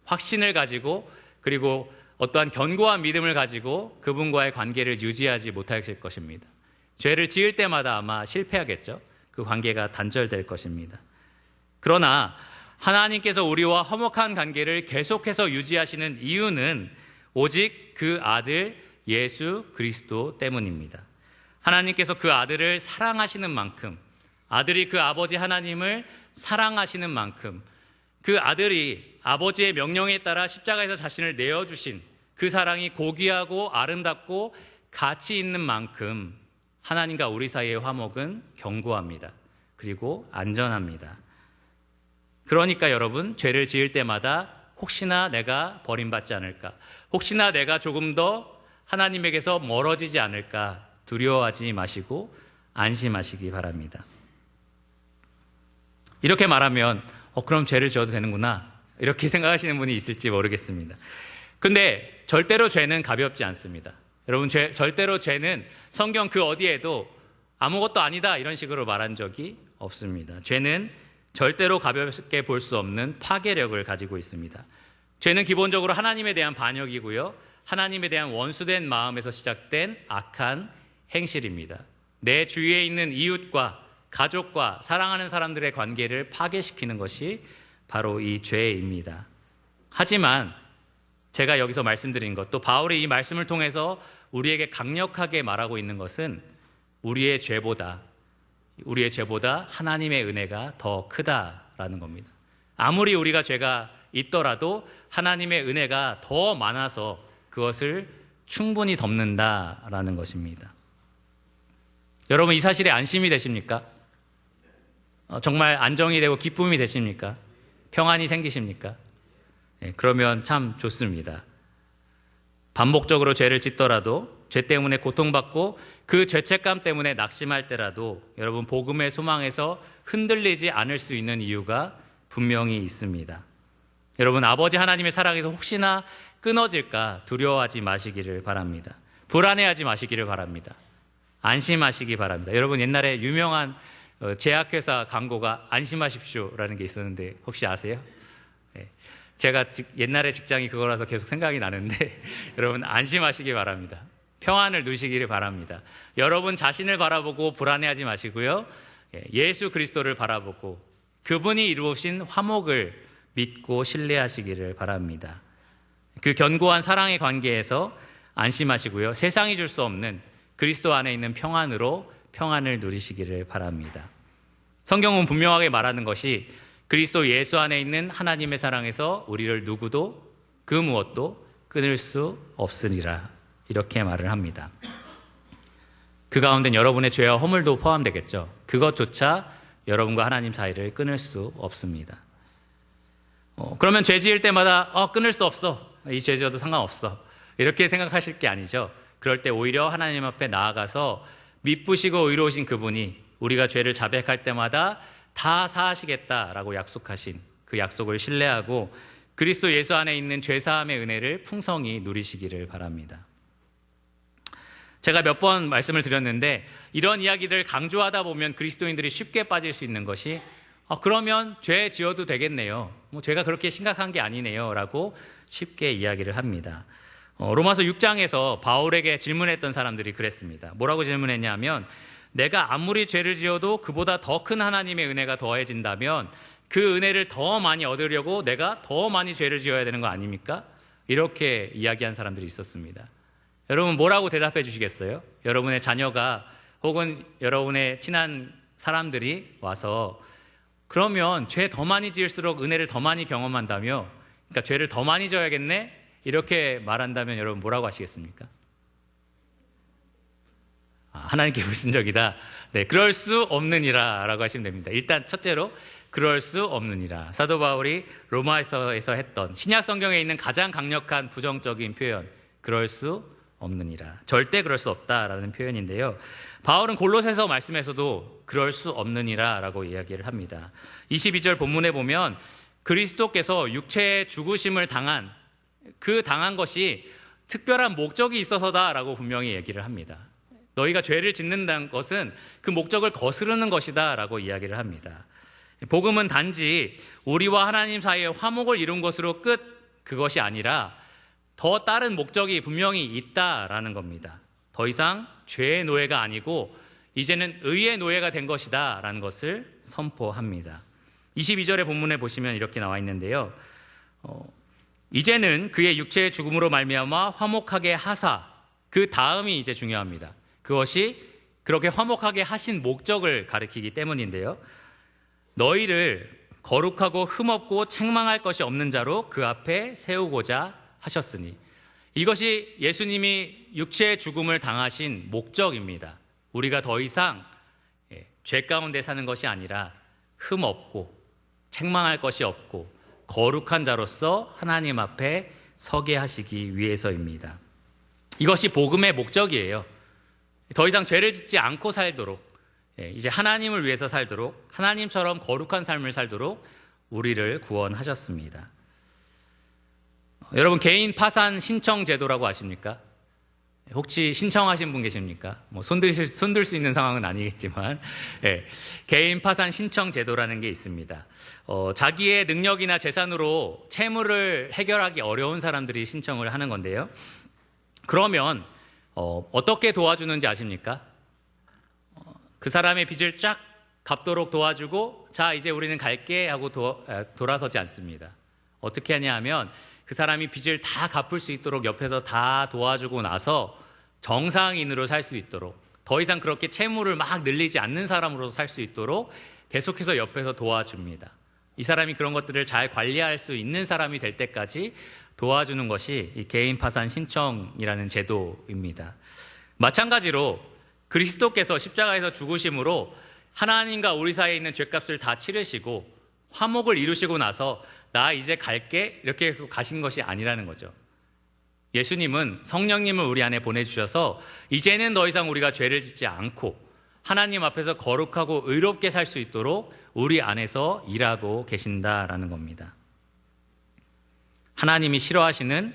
확신을 가지고, 그리고 어떠한 견고한 믿음을 가지고 그분과의 관계를 유지하지 못하실 것입니다. 죄를 지을 때마다 아마 실패하겠죠. 그 관계가 단절될 것입니다. 그러나 하나님께서 우리와 화목한 관계를 계속해서 유지하시는 이유는 오직 그 아들 예수 그리스도 때문입니다. 하나님께서 그 아들을 사랑하시는 만큼, 아들이 그 아버지 하나님을 사랑하시는 만큼, 그 아들이 아버지의 명령에 따라 십자가에서 자신을 내어주신 그 사랑이 고귀하고 아름답고 가치 있는 만큼 하나님과 우리 사이의 화목은 견고합니다. 그리고 안전합니다. 그러니까 여러분, 죄를 지을 때마다 혹시나 내가 버림받지 않을까, 혹시나 내가 조금 더 하나님에게서 멀어지지 않을까 두려워하지 마시고 안심하시기 바랍니다. 이렇게 말하면 그럼 죄를 지어도 되는구나, 이렇게 생각하시는 분이 있을지 모르겠습니다. 근데 절대로 죄는 가볍지 않습니다. 여러분, 절대로 죄는 성경 그 어디에도 아무것도 아니다 이런 식으로 말한 적이 없습니다. 죄는 절대로 가볍게 볼 수 없는 파괴력을 가지고 있습니다. 죄는 기본적으로 하나님에 대한 반역이고요, 하나님에 대한 원수된 마음에서 시작된 악한 행실입니다. 내 주위에 있는 이웃과 가족과 사랑하는 사람들의 관계를 파괴시키는 것이 바로 이 죄입니다. 하지만 제가 여기서 말씀드린 것, 또 바울이 이 말씀을 통해서 우리에게 강력하게 말하고 있는 것은 우리의 죄보다 하나님의 은혜가 더 크다라는 겁니다. 아무리 우리가 죄가 있더라도 하나님의 은혜가 더 많아서 그것을 충분히 덮는다라는 것입니다. 여러분, 이 사실에 안심이 되십니까? 정말 안정이 되고 기쁨이 되십니까? 평안이 생기십니까? 그러면 참 좋습니다. 반복적으로 죄를 짓더라도, 죄 때문에 고통받고 그 죄책감 때문에 낙심할 때라도 여러분, 복음의 소망에서 흔들리지 않을 수 있는 이유가 분명히 있습니다. 여러분, 아버지 하나님의 사랑에서 혹시나 끊어질까 두려워하지 마시기를 바랍니다. 불안해하지 마시기를 바랍니다. 안심하시기 바랍니다. 여러분, 옛날에 유명한 제약회사 광고가 안심하십시오라는 게 있었는데 혹시 아세요? 제가 옛날에 직장이 그거라서 계속 생각이 나는데 여러분, 안심하시기 바랍니다. 평안을 누리시기를 바랍니다. 여러분 자신을 바라보고 불안해하지 마시고요. 예수 그리스도를 바라보고 그분이 이루신 화목을 믿고 신뢰하시기를 바랍니다. 그 견고한 사랑의 관계에서 안심하시고요. 세상이 줄 수 없는 그리스도 안에 있는 평안으로 평안을 누리시기를 바랍니다. 성경은 분명하게 말하는 것이 그리스도 예수 안에 있는 하나님의 사랑에서 우리를 누구도 그 무엇도 끊을 수 없으리라, 이렇게 말을 합니다. 그 가운데는 여러분의 죄와 허물도 포함되겠죠. 그것조차 여러분과 하나님 사이를 끊을 수 없습니다. 그러면 죄 지을 때마다 끊을 수 없어, 이 죄 지어도 상관없어, 이렇게 생각하실 게 아니죠. 그럴 때 오히려 하나님 앞에 나아가서 미쁘시고 의로우신 그분이 우리가 죄를 자백할 때마다 다 사하시겠다라고 약속하신 그 약속을 신뢰하고 그리스도 예수 안에 있는 죄사함의 은혜를 풍성히 누리시기를 바랍니다. 제가 몇 번 말씀을 드렸는데 이런 이야기들을 강조하다 보면 그리스도인들이 쉽게 빠질 수 있는 것이 그러면 죄 지어도 되겠네요, 죄가 그렇게 심각한 게 아니네요 라고 쉽게 이야기를 합니다. 로마서 6장에서 바울에게 질문했던 사람들이 그랬습니다. 뭐라고 질문했냐면, 내가 아무리 죄를 지어도 그보다 더 큰 하나님의 은혜가 더해진다면 그 은혜를 더 많이 얻으려고 내가 더 많이 죄를 지어야 되는 거 아닙니까? 이렇게 이야기한 사람들이 있었습니다. 여러분, 뭐라고 대답해 주시겠어요? 여러분의 자녀가 혹은 여러분의 친한 사람들이 와서 그러면 죄 더 많이 지을수록 은혜를 더 많이 경험한다며, 그러니까 죄를 더 많이 져야겠네? 이렇게 말한다면 여러분 뭐라고 하시겠습니까? 하나님께 불신적이다. 네, 그럴 수 없느니라 라고 하시면 됩니다. 일단 첫째로 그럴 수 없느니라. 사도 바울이 로마서에서 했던 신약 성경에 있는 가장 강력한 부정적인 표현, 그럴 수 없느니라. 절대 그럴 수 없다라는 표현인데요. 바울은 골로새서 말씀에서도 그럴 수 없느니라 라고 이야기를 합니다. 22절 본문에 보면 그리스도께서 육체의 죽으심을 당한 것이 특별한 목적이 있어서다라고 분명히 얘기를 합니다. 너희가 죄를 짓는다는 것은 그 목적을 거스르는 것이다 라고 이야기를 합니다. 복음은 단지 우리와 하나님 사이의 화목을 이룬 것으로 그것이 아니라 더 다른 목적이 분명히 있다라는 겁니다. 더 이상 죄의 노예가 아니고 이제는 의의 노예가 된 것이다 라는 것을 선포합니다. 22절의 본문에 보시면 이렇게 나와 있는데요. 이제는 그의 육체의 죽음으로 말미암아 화목하게 하사, 그 다음이 이제 중요합니다. 그것이 그렇게 화목하게 하신 목적을 가리키기 때문인데요. 너희를 거룩하고 흠없고 책망할 것이 없는 자로 그 앞에 세우고자 하셨으니, 이것이 예수님이 육체의 죽음을 당하신 목적입니다. 우리가 더 이상 죄 가운데 사는 것이 아니라 흠없고 책망할 것이 없고 거룩한 자로서 하나님 앞에 서게 하시기 위해서입니다. 이것이 복음의 목적이에요. 더 이상 죄를 짓지 않고 살도록, 이제 하나님을 위해서 살도록, 하나님처럼 거룩한 삶을 살도록 우리를 구원하셨습니다. 여러분, 개인 파산 신청 제도라고 아십니까? 혹시 신청하신 분 계십니까? 손들 수 있는 상황은 아니겠지만, 개인 파산 신청 제도라는 게 있습니다. 자기의 능력이나 재산으로 채무를 해결하기 어려운 사람들이 신청을 하는 건데요. 그러면 어떻게 도와주는지 아십니까? 그 사람의 빚을 쫙 갚도록 도와주고, 자, 이제 우리는 갈게 하고 돌아서지 않습니다. 어떻게 하냐 하면 그 사람이 빚을 다 갚을 수 있도록 옆에서 다 도와주고 나서 정상인으로 살 수 있도록, 더 이상 그렇게 채무를 막 늘리지 않는 사람으로 살 수 있도록 계속해서 옆에서 도와줍니다. 이 사람이 그런 것들을 잘 관리할 수 있는 사람이 될 때까지 도와주는 것이 이 개인 파산 신청이라는 제도입니다. 마찬가지로 그리스도께서 십자가에서 죽으심으로 하나님과 우리 사이에 있는 죄값을 다 치르시고 화목을 이루시고 나서 나 이제 갈게 이렇게 가신 것이 아니라는 거죠. 예수님은 성령님을 우리 안에 보내주셔서 이제는 더 이상 우리가 죄를 짓지 않고 하나님 앞에서 거룩하고 의롭게 살 수 있도록 우리 안에서 일하고 계신다라는 겁니다. 하나님이 싫어하시는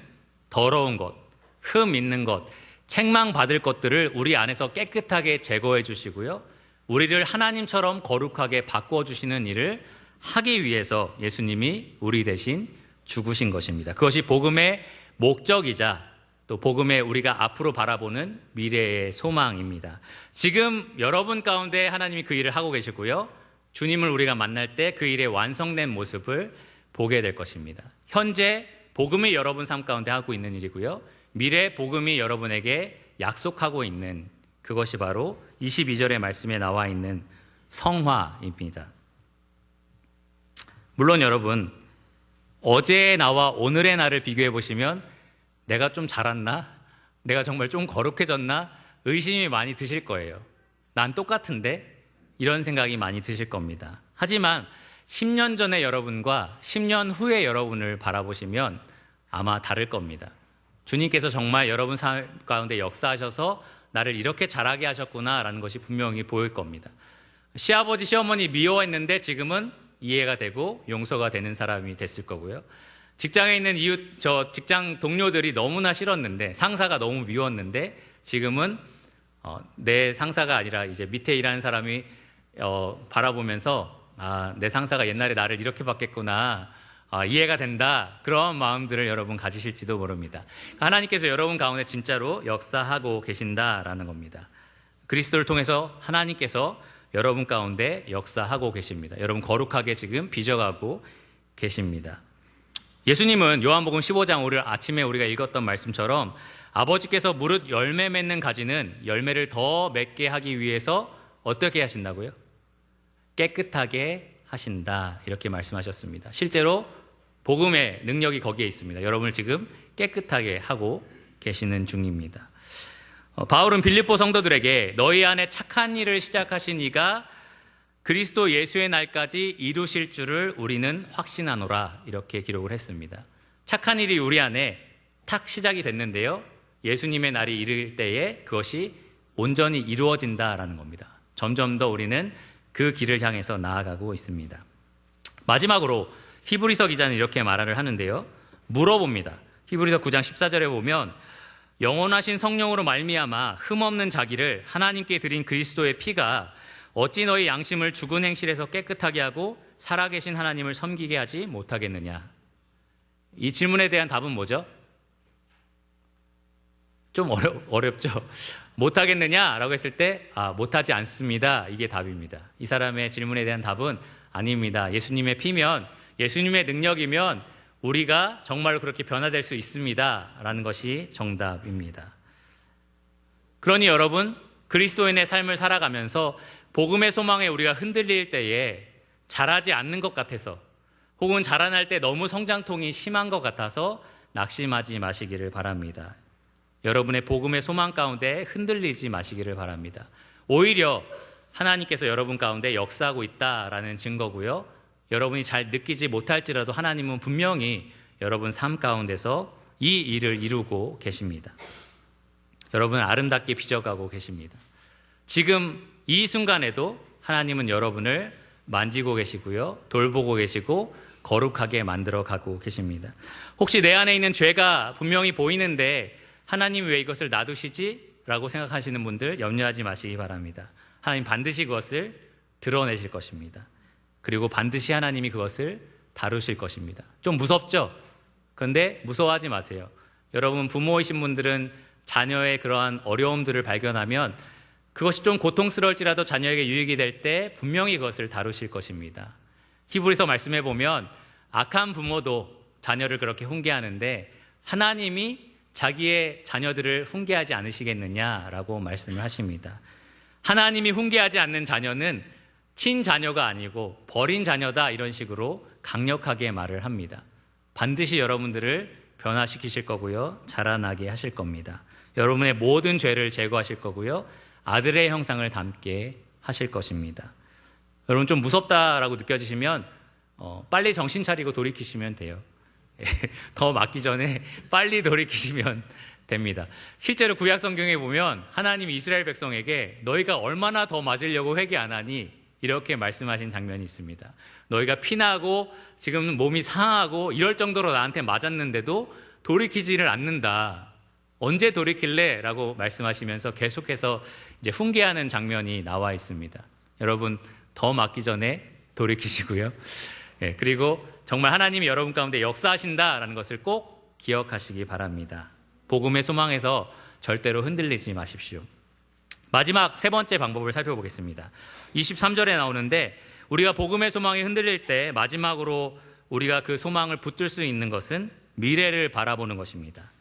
더러운 것, 흠 있는 것, 책망받을 것들을 우리 안에서 깨끗하게 제거해 주시고요. 우리를 하나님처럼 거룩하게 바꿔주시는 일을 하기 위해서 예수님이 우리 대신 죽으신 것입니다. 그것이 복음의 목적이자 또 복음의 우리가 앞으로 바라보는 미래의 소망입니다. 지금 여러분 가운데 하나님이 그 일을 하고 계시고요. 주님을 우리가 만날 때 그 일의 완성된 모습을 보게 될 것입니다. 현재 복음이 여러분 삶 가운데 하고 있는 일이고요. 미래 복음이 여러분에게 약속하고 있는 그것이 바로 22절의 말씀에 나와 있는 성화입니다. 물론 여러분, 어제의 나와 오늘의 나를 비교해 보시면 내가 좀 자랐나? 내가 정말 좀 거룩해졌나? 의심이 많이 드실 거예요. 난 똑같은데? 이런 생각이 많이 드실 겁니다. 하지만 10년 전의 여러분과 10년 후의 여러분을 바라보시면 아마 다를 겁니다. 주님께서 정말 여러분 삶 가운데 역사하셔서 나를 이렇게 자라게 하셨구나라는 것이 분명히 보일 겁니다. 시아버지, 시어머니 미워했는데 지금은 이해가 되고 용서가 되는 사람이 됐을 거고요. 직장에 있는 직장 동료들이 너무나 싫었는데, 상사가 너무 미웠는데 지금은 내 상사가 아니라 이제 밑에 일하는 사람이 바라보면서 내 상사가 옛날에 나를 이렇게 봤겠구나, 이해가 된다, 그런 마음들을 여러분 가지실지도 모릅니다. 하나님께서 여러분 가운데 진짜로 역사하고 계신다라는 겁니다. 그리스도를 통해서 하나님께서 여러분 가운데 역사하고 계십니다. 여러분 거룩하게 지금 빚어가고 계십니다. 예수님은 요한복음 15장 오늘 아침에 우리가 읽었던 말씀처럼 아버지께서 무릇 열매 맺는 가지는 열매를 더 맺게 하기 위해서 어떻게 하신다고요? 깨끗하게 하신다, 이렇게 말씀하셨습니다. 실제로 복음의 능력이 거기에 있습니다. 여러분을 지금 깨끗하게 하고 계시는 중입니다. 바울은 빌립보 성도들에게 너희 안에 착한 일을 시작하신 이가 그리스도 예수의 날까지 이루실 줄을 우리는 확신하노라, 이렇게 기록을 했습니다. 착한 일이 우리 안에 탁 시작이 됐는데요, 예수님의 날이 이를 때에 그것이 온전히 이루어진다라는 겁니다. 점점 더 우리는 그 길을 향해서 나아가고 있습니다. 마지막으로 히브리서 기자는 이렇게 말을 하는데요, 물어봅니다. 히브리서 9장 14절에 보면 영원하신 성령으로 말미암아 흠없는 자기를 하나님께 드린 그리스도의 피가 어찌 너희 양심을 죽은 행실에서 깨끗하게 하고 살아계신 하나님을 섬기게 하지 못하겠느냐. 이 질문에 대한 답은 뭐죠? 좀 어렵죠? 못하겠느냐라고 했을 때 못하지 않습니다, 이게 답입니다. 이 사람의 질문에 대한 답은 아닙니다. 예수님의 피면, 예수님의 능력이면 우리가 정말로 그렇게 변화될 수 있습니다 라는 것이 정답입니다. 그러니 여러분, 그리스도인의 삶을 살아가면서 복음의 소망에 우리가 흔들릴 때에 자라지 않는 것 같아서, 혹은 자라날 때 너무 성장통이 심한 것 같아서 낙심하지 마시기를 바랍니다. 여러분의 복음의 소망 가운데 흔들리지 마시기를 바랍니다. 오히려 하나님께서 여러분 가운데 역사하고 있다라는 증거고요, 여러분이 잘 느끼지 못할지라도 하나님은 분명히 여러분 삶 가운데서 이 일을 이루고 계십니다. 여러분을 아름답게 빚어가고 계십니다. 지금 이 순간에도 하나님은 여러분을 만지고 계시고요, 돌보고 계시고 거룩하게 만들어가고 계십니다. 혹시 내 안에 있는 죄가 분명히 보이는데 하나님 왜 이것을 놔두시지? 라고 생각하시는 분들 염려하지 마시기 바랍니다. 하나님 반드시 그것을 드러내실 것입니다. 그리고 반드시 하나님이 그것을 다루실 것입니다. 좀 무섭죠? 그런데 무서워하지 마세요. 여러분 부모이신 분들은 자녀의 그러한 어려움들을 발견하면 그것이 좀 고통스러울지라도 자녀에게 유익이 될 때 분명히 그것을 다루실 것입니다. 히브리서 말씀해 보면 악한 부모도 자녀를 그렇게 훈계하는데 하나님이 자기의 자녀들을 훈계하지 않으시겠느냐라고 말씀을 하십니다. 하나님이 훈계하지 않는 자녀는 친자녀가 아니고 버린 자녀다, 이런 식으로 강력하게 말을 합니다. 반드시 여러분들을 변화시키실 거고요, 자라나게 하실 겁니다. 여러분의 모든 죄를 제거하실 거고요, 아들의 형상을 담게 하실 것입니다. 여러분 좀 무섭다라고 느껴지시면 빨리 정신 차리고 돌이키시면 돼요. 더 맞기 전에 빨리 돌이키시면 됩니다. 실제로 구약 성경에 보면 하나님이 이스라엘 백성에게 너희가 얼마나 더 맞으려고 회개 안 하니 이렇게 말씀하신 장면이 있습니다. 너희가 피나고 지금 몸이 상하고 이럴 정도로 나한테 맞았는데도 돌이키지를 않는다. 언제 돌이킬래? 라고 말씀하시면서 계속해서 이제 훈계하는 장면이 나와 있습니다. 여러분, 더 맞기 전에 돌이키시고요. 그리고 정말 하나님이 여러분 가운데 역사하신다라는 것을 꼭 기억하시기 바랍니다. 복음의 소망에서 절대로 흔들리지 마십시오. 마지막 세 번째 방법을 살펴보겠습니다. 23절에 나오는데 우리가 복음의 소망이 흔들릴 때 마지막으로 우리가 그 소망을 붙들 수 있는 것은 미래를 바라보는 것입니다.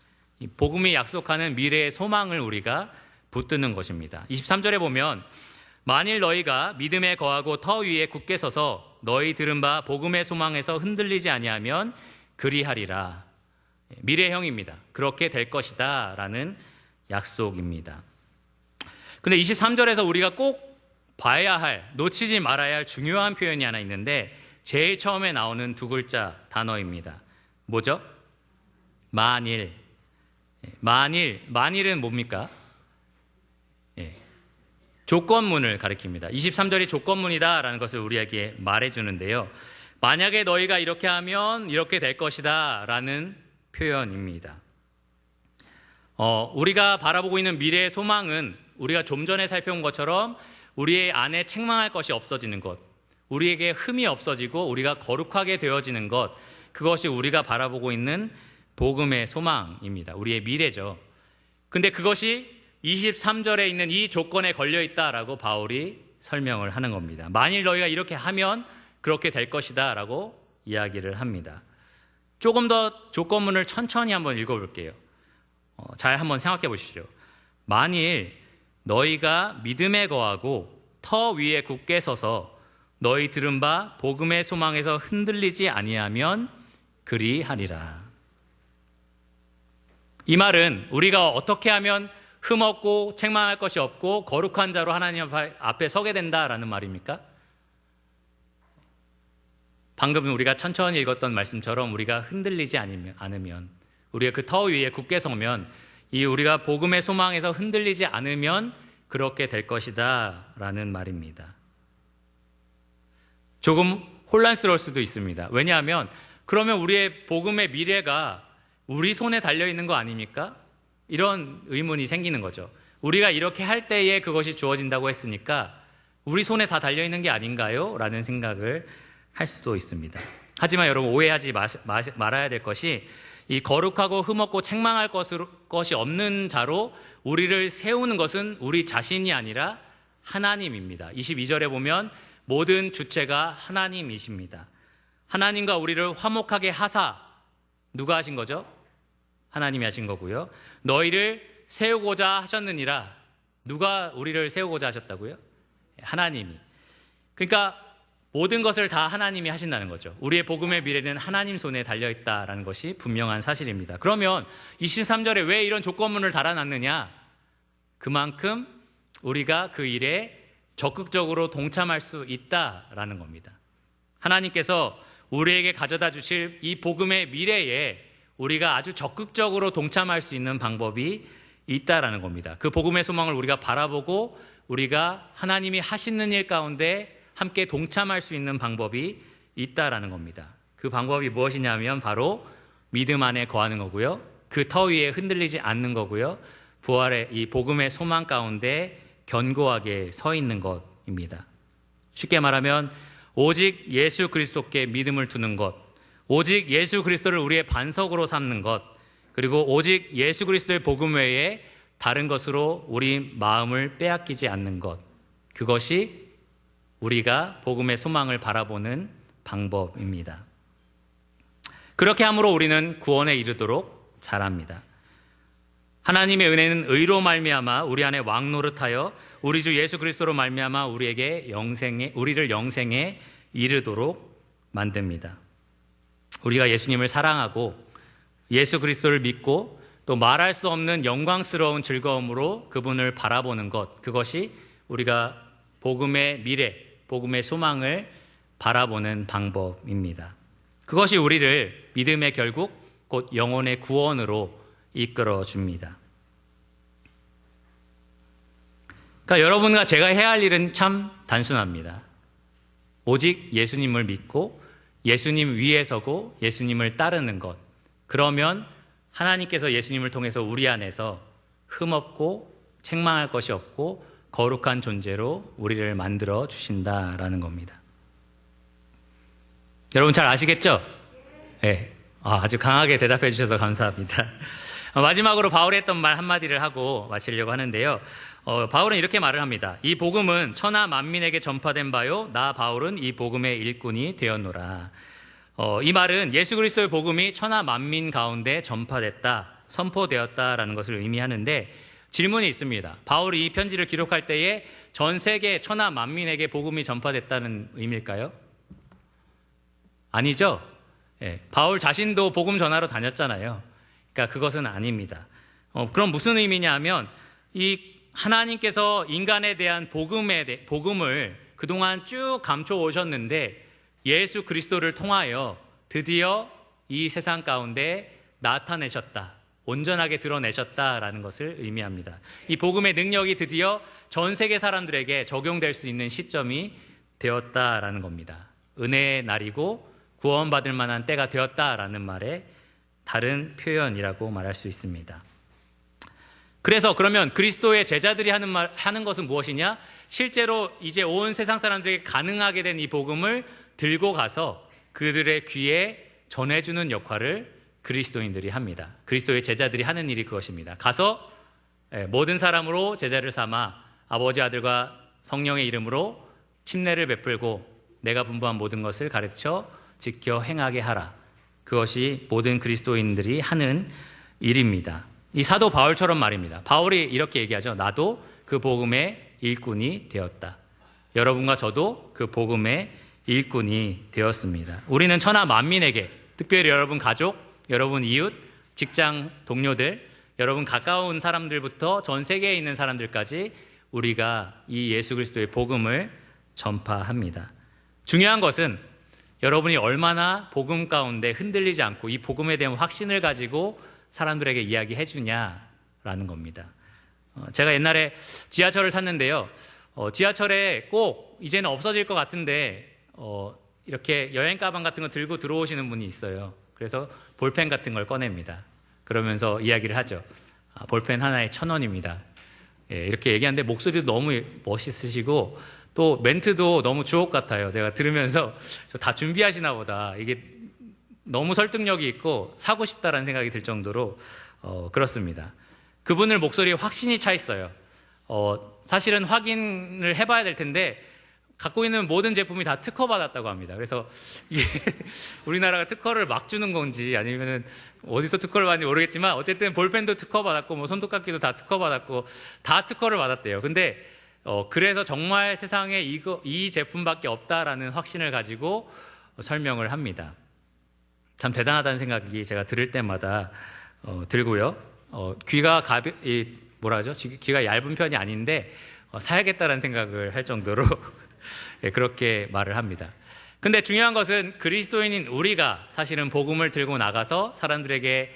복음이 약속하는 미래의 소망을 우리가 붙드는 것입니다. 23절에 보면 만일 너희가 믿음에 거하고 터 위에 굳게 서서 너희 들은 바 복음의 소망에서 흔들리지 아니하면 그리하리라. 미래형입니다. 그렇게 될 것이다 라는 약속입니다. 근데 23절에서 우리가 꼭 봐야 할, 놓치지 말아야 할 중요한 표현이 하나 있는데 제일 처음에 나오는 두 글자 단어입니다. 뭐죠? 만일. 만일은 뭡니까? 조건문을 가리킵니다. 23절이 조건문이다 라는 것을 우리에게 말해주는데요. 만약에 너희가 이렇게 하면 이렇게 될 것이다 라는 표현입니다. 우리가 바라보고 있는 미래의 소망은 우리가 좀 전에 살펴본 것처럼 우리의 안에 책망할 것이 없어지는 것, 우리에게 흠이 없어지고 우리가 거룩하게 되어지는 것, 그것이 우리가 바라보고 있는 복음의 소망입니다. 우리의 미래죠. 근데 그것이 23절에 있는 이 조건에 걸려있다라고 바울이 설명을 하는 겁니다. 만일 너희가 이렇게 하면 그렇게 될 것이다 라고 이야기를 합니다. 조금 더 조건문을 천천히 한번 읽어볼게요. 잘 한번 생각해 보십시오. 만일 너희가 믿음에 거하고 터 위에 굳게 서서 너희 들은 바 복음의 소망에서 흔들리지 아니하면 그리하리라. 이 말은 우리가 어떻게 하면 흠없고 책망할 것이 없고 거룩한 자로 하나님 앞에 서게 된다라는 말입니까? 방금 우리가 천천히 읽었던 말씀처럼 우리가 흔들리지 않으면, 우리가 그 터 위에 굳게 서면, 이 우리가 복음의 소망에서 흔들리지 않으면 그렇게 될 것이다 라는 말입니다. 조금 혼란스러울 수도 있습니다. 왜냐하면 그러면 우리의 복음의 미래가 우리 손에 달려있는 거 아닙니까? 이런 의문이 생기는 거죠. 우리가 이렇게 할 때에 그것이 주어진다고 했으니까 우리 손에 다 달려있는 게 아닌가요? 라는 생각을 할 수도 있습니다. 하지만 여러분, 오해하지 말아야 될 것이 이 거룩하고 흠없고 책망할 것이 없는 자로 우리를 세우는 것은 우리 자신이 아니라 하나님입니다. 22절에 보면 모든 주체가 하나님이십니다. 하나님과 우리를 화목하게 하사, 누가 하신 거죠? 하나님이 하신 거고요. 너희를 세우고자 하셨느니라. 누가 우리를 세우고자 하셨다고요? 하나님이. 그러니까 모든 것을 다 하나님이 하신다는 거죠. 우리의 복음의 미래는 하나님 손에 달려있다라는 것이 분명한 사실입니다. 그러면 23절에 왜 이런 조건문을 달아놨느냐? 그만큼 우리가 그 일에 적극적으로 동참할 수 있다라는 겁니다. 하나님께서 우리에게 가져다 주실 이 복음의 미래에 우리가 아주 적극적으로 동참할 수 있는 방법이 있다라는 겁니다. 그 복음의 소망을 우리가 바라보고 우리가 하나님이 하시는 일 가운데 함께 동참할 수 있는 방법이 있다라는 겁니다. 그 방법이 무엇이냐면 바로 믿음 안에 거하는 거고요. 그 터 위에 흔들리지 않는 거고요. 부활의 이 복음의 소망 가운데 견고하게 서 있는 것입니다. 쉽게 말하면 오직 예수 그리스도께 믿음을 두는 것, 오직 예수 그리스도를 우리의 반석으로 삼는 것, 그리고 오직 예수 그리스도의 복음 외에 다른 것으로 우리 마음을 빼앗기지 않는 것, 그것이 우리가 복음의 소망을 바라보는 방법입니다. 그렇게 함으로 우리는 구원에 이르도록 자랍니다. 하나님의 은혜는 의로 말미암아 우리 안에 왕노릇하여 우리 주 예수 그리스도로 말미암아 우리를 영생에 이르도록 만듭니다. 우리가 예수님을 사랑하고 예수 그리스도를 믿고 또 말할 수 없는 영광스러운 즐거움으로 그분을 바라보는 것, 그것이 우리가 복음의 미래, 복음의 소망을 바라보는 방법입니다. 그것이 우리를 믿음의 결국 곧 영혼의 구원으로 이끌어 줍니다. 그러니까 여러분과 제가 해야 할 일은 참 단순합니다. 오직 예수님을 믿고 예수님 위에 서고 예수님을 따르는 것. 그러면 하나님께서 예수님을 통해서 우리 안에서 흠없고 책망할 것이 없고 거룩한 존재로 우리를 만들어 주신다라는 겁니다. 여러분 잘 아시겠죠? 네. 아주 강하게 대답해 주셔서 감사합니다. 마지막으로 바울이 했던 말 한마디를 하고 마치려고 하는데요. 바울은 이렇게 말을 합니다. 이 복음은 천하 만민에게 전파된 바요 나 바울은 이 복음의 일꾼이 되었노라. 이 말은 예수 그리스도의 복음이 천하 만민 가운데 전파됐다, 선포되었다라는 것을 의미하는데 질문이 있습니다. 바울이 이 편지를 기록할 때에 전 세계 천하 만민에게 복음이 전파됐다는 의미일까요? 아니죠. 예, 바울 자신도 복음 전하러 다녔잖아요. 그러니까 그것은 아닙니다. 그럼 무슨 의미냐 하면 이 하나님께서 인간에 대한 복음을 그동안 쭉 감춰 오셨는데 예수 그리스도를 통하여 드디어 이 세상 가운데 나타내셨다. 온전하게 드러내셨다라는 것을 의미합니다. 이 복음의 능력이 드디어 전 세계 사람들에게 적용될 수 있는 시점이 되었다라는 겁니다. 은혜의 날이고 구원받을 만한 때가 되었다라는 말의 다른 표현이라고 말할 수 있습니다. 그래서 그러면 그리스도의 제자들이 하는 것은 무엇이냐? 실제로 이제 온 세상 사람들에게 가능하게 된 이 복음을 들고 가서 그들의 귀에 전해주는 역할을 그리스도인들이 합니다. 그리스도의 제자들이 하는 일이 그것입니다. 가서 모든 사람으로 제자를 삼아 아버지 아들과 성령의 이름으로 침례를 베풀고 내가 분부한 모든 것을 가르쳐 지켜 행하게 하라. 그것이 모든 그리스도인들이 하는 일입니다. 이 사도 바울처럼 말입니다. 바울이 이렇게 얘기하죠. 나도 그 복음의 일꾼이 되었다. 여러분과 저도 그 복음의 일꾼이 되었습니다. 우리는 천하 만민에게, 특별히 여러분 가족, 여러분 이웃, 직장 동료들, 여러분 가까운 사람들부터 전 세계에 있는 사람들까지 우리가 이 예수 그리스도의 복음을 전파합니다. 중요한 것은 여러분이 얼마나 복음 가운데 흔들리지 않고 이 복음에 대한 확신을 가지고 사람들에게 이야기해 주냐라는 겁니다. 제가 옛날에 지하철을 탔는데요. 지하철에 꼭 이제는 없어질 것 같은데 이렇게 여행 가방 같은 거 들고 들어오시는 분이 있어요. 그래서 볼펜 같은 걸 꺼냅니다. 그러면서 이야기를 하죠. 볼펜 하나에 1,000원입니다. 예, 이렇게 얘기하는데 목소리도 너무 멋있으시고 또 멘트도 너무 주옥 같아요. 내가 들으면서 다 준비하시나 보다. 이게 너무 설득력이 있고 사고 싶다라는 생각이 들 정도로 그렇습니다. 그분을 목소리에 확신이 차 있어요. 사실은 확인을 해봐야 될 텐데 갖고 있는 모든 제품이 다 특허 받았다고 합니다. 그래서 이게 우리나라가 특허를 막 주는 건지 아니면은 어디서 특허를 받는지 모르겠지만 어쨌든 볼펜도 특허 받았고 뭐 손톱깎이도 다 특허 받았고 다 특허를 받았대요. 근데 그래서 정말 세상에 이 제품밖에 없다라는 확신을 가지고 설명을 합니다. 참 대단하다는 생각이 제가 들을 때마다 들고요. 귀가 귀가 얇은 편이 아닌데 사야겠다라는 생각을 할 정도로 그렇게 말을 합니다. 근데 중요한 것은 그리스도인인 우리가 사실은 복음을 들고 나가서 사람들에게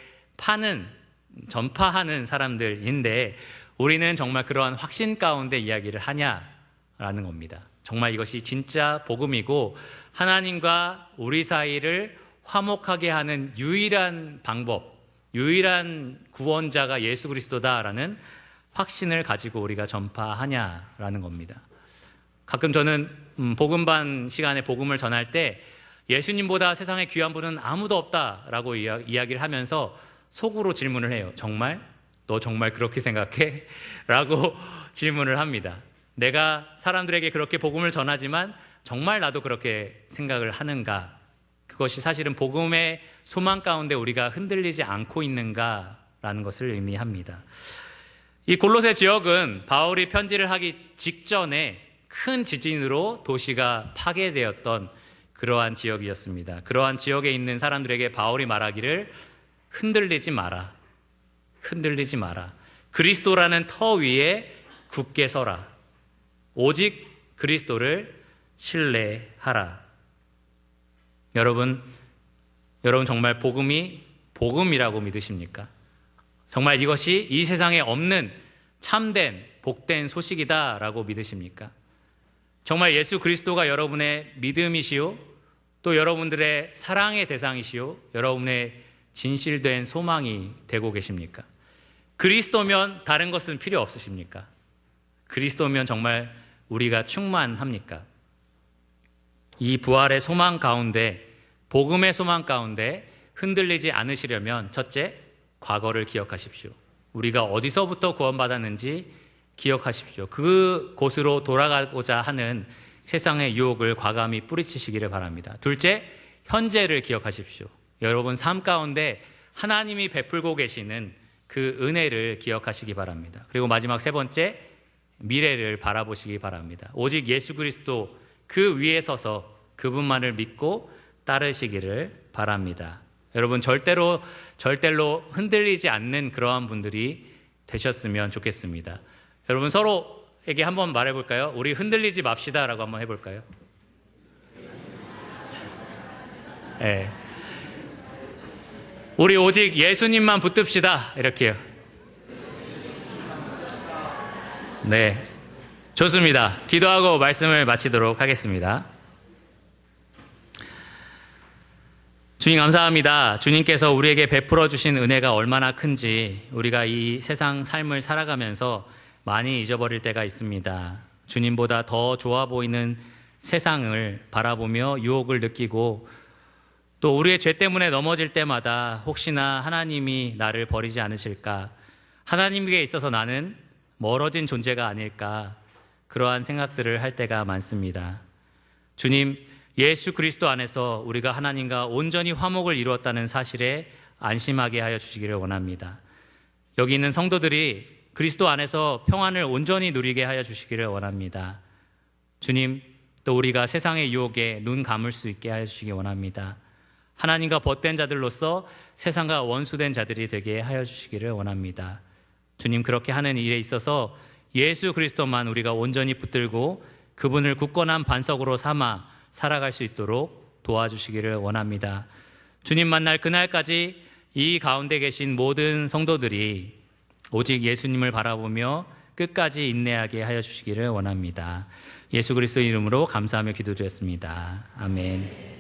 전파하는 사람들인데 우리는 정말 그러한 확신 가운데 이야기를 하냐라는 겁니다. 정말 이것이 진짜 복음이고 하나님과 우리 사이를 화목하게 하는 유일한 방법, 유일한 구원자가 예수 그리스도다라는 확신을 가지고 우리가 전파하냐라는 겁니다. 가끔 저는 복음반 시간에 복음을 전할 때 예수님보다 세상에 귀한 분은 아무도 없다라고 이야기를 하면서 속으로 질문을 해요. 정말? 너 정말 그렇게 생각해? 라고 질문을 합니다. 내가 사람들에게 그렇게 복음을 전하지만 정말 나도 그렇게 생각을 하는가? 그것이 사실은 복음의 소망 가운데 우리가 흔들리지 않고 있는가라는 것을 의미합니다. 이 골로새 지역은 바울이 편지를 하기 직전에 큰 지진으로 도시가 파괴되었던 그러한 지역이었습니다. 그러한 지역에 있는 사람들에게 바울이 말하기를 흔들리지 마라. 흔들리지 마라. 그리스도라는 터 위에 굳게 서라. 오직 그리스도를 신뢰하라. 여러분 정말 복음이 복음이라고 믿으십니까? 정말 이것이 이 세상에 없는 참된 복된 소식이다라고 믿으십니까? 정말 예수 그리스도가 여러분의 믿음이시오, 또 여러분들의 사랑의 대상이시오, 여러분의 진실된 소망이 되고 계십니까? 그리스도면 다른 것은 필요 없으십니까? 그리스도면 정말 우리가 충만합니까? 이 부활의 소망 가운데, 복음의 소망 가운데 흔들리지 않으시려면 첫째, 과거를 기억하십시오. 우리가 어디서부터 구원받았는지 기억하십시오. 그곳으로 돌아가고자 하는 세상의 유혹을 과감히 뿌리치시기를 바랍니다. 둘째, 현재를 기억하십시오. 여러분 삶 가운데 하나님이 베풀고 계시는 그 은혜를 기억하시기 바랍니다. 그리고 마지막 세 번째, 미래를 바라보시기 바랍니다. 오직 예수 그리스도 그 위에 서서 그분만을 믿고 따르시기를 바랍니다. 여러분 절대로 흔들리지 않는 그러한 분들이 되셨으면 좋겠습니다. 여러분 서로에게 한번 말해볼까요? 우리 흔들리지 맙시다라고 한번 해볼까요? 네. 우리 오직 예수님만 붙듭시다. 이렇게요. 네, 좋습니다. 기도하고 말씀을 마치도록 하겠습니다. 주님 감사합니다. 주님께서 우리에게 베풀어 주신 은혜가 얼마나 큰지 우리가 이 세상 삶을 살아가면서 많이 잊어버릴 때가 있습니다. 주님보다 더 좋아 보이는 세상을 바라보며 유혹을 느끼고 또 우리의 죄 때문에 넘어질 때마다 혹시나 하나님이 나를 버리지 않으실까, 하나님께 있어서 나는 멀어진 존재가 아닐까, 그러한 생각들을 할 때가 많습니다. 주님, 예수 그리스도 안에서 우리가 하나님과 온전히 화목을 이루었다는 사실에 안심하게 하여 주시기를 원합니다. 여기 있는 성도들이 그리스도 안에서 평안을 온전히 누리게 하여 주시기를 원합니다. 주님, 또 우리가 세상의 유혹에 눈 감을 수 있게 하여 주시기 원합니다. 하나님과 벗된 자들로서 세상과 원수된 자들이 되게 하여 주시기를 원합니다. 주님, 그렇게 하는 일에 있어서 예수 그리스도만 우리가 온전히 붙들고 그분을 굳건한 반석으로 삼아 살아갈 수 있도록 도와주시기를 원합니다. 주님 만날 그날까지 이 가운데 계신 모든 성도들이 오직 예수님을 바라보며 끝까지 인내하게 하여 주시기를 원합니다. 예수 그리스도 이름으로 감사하며 기도드렸습니다. 아멘.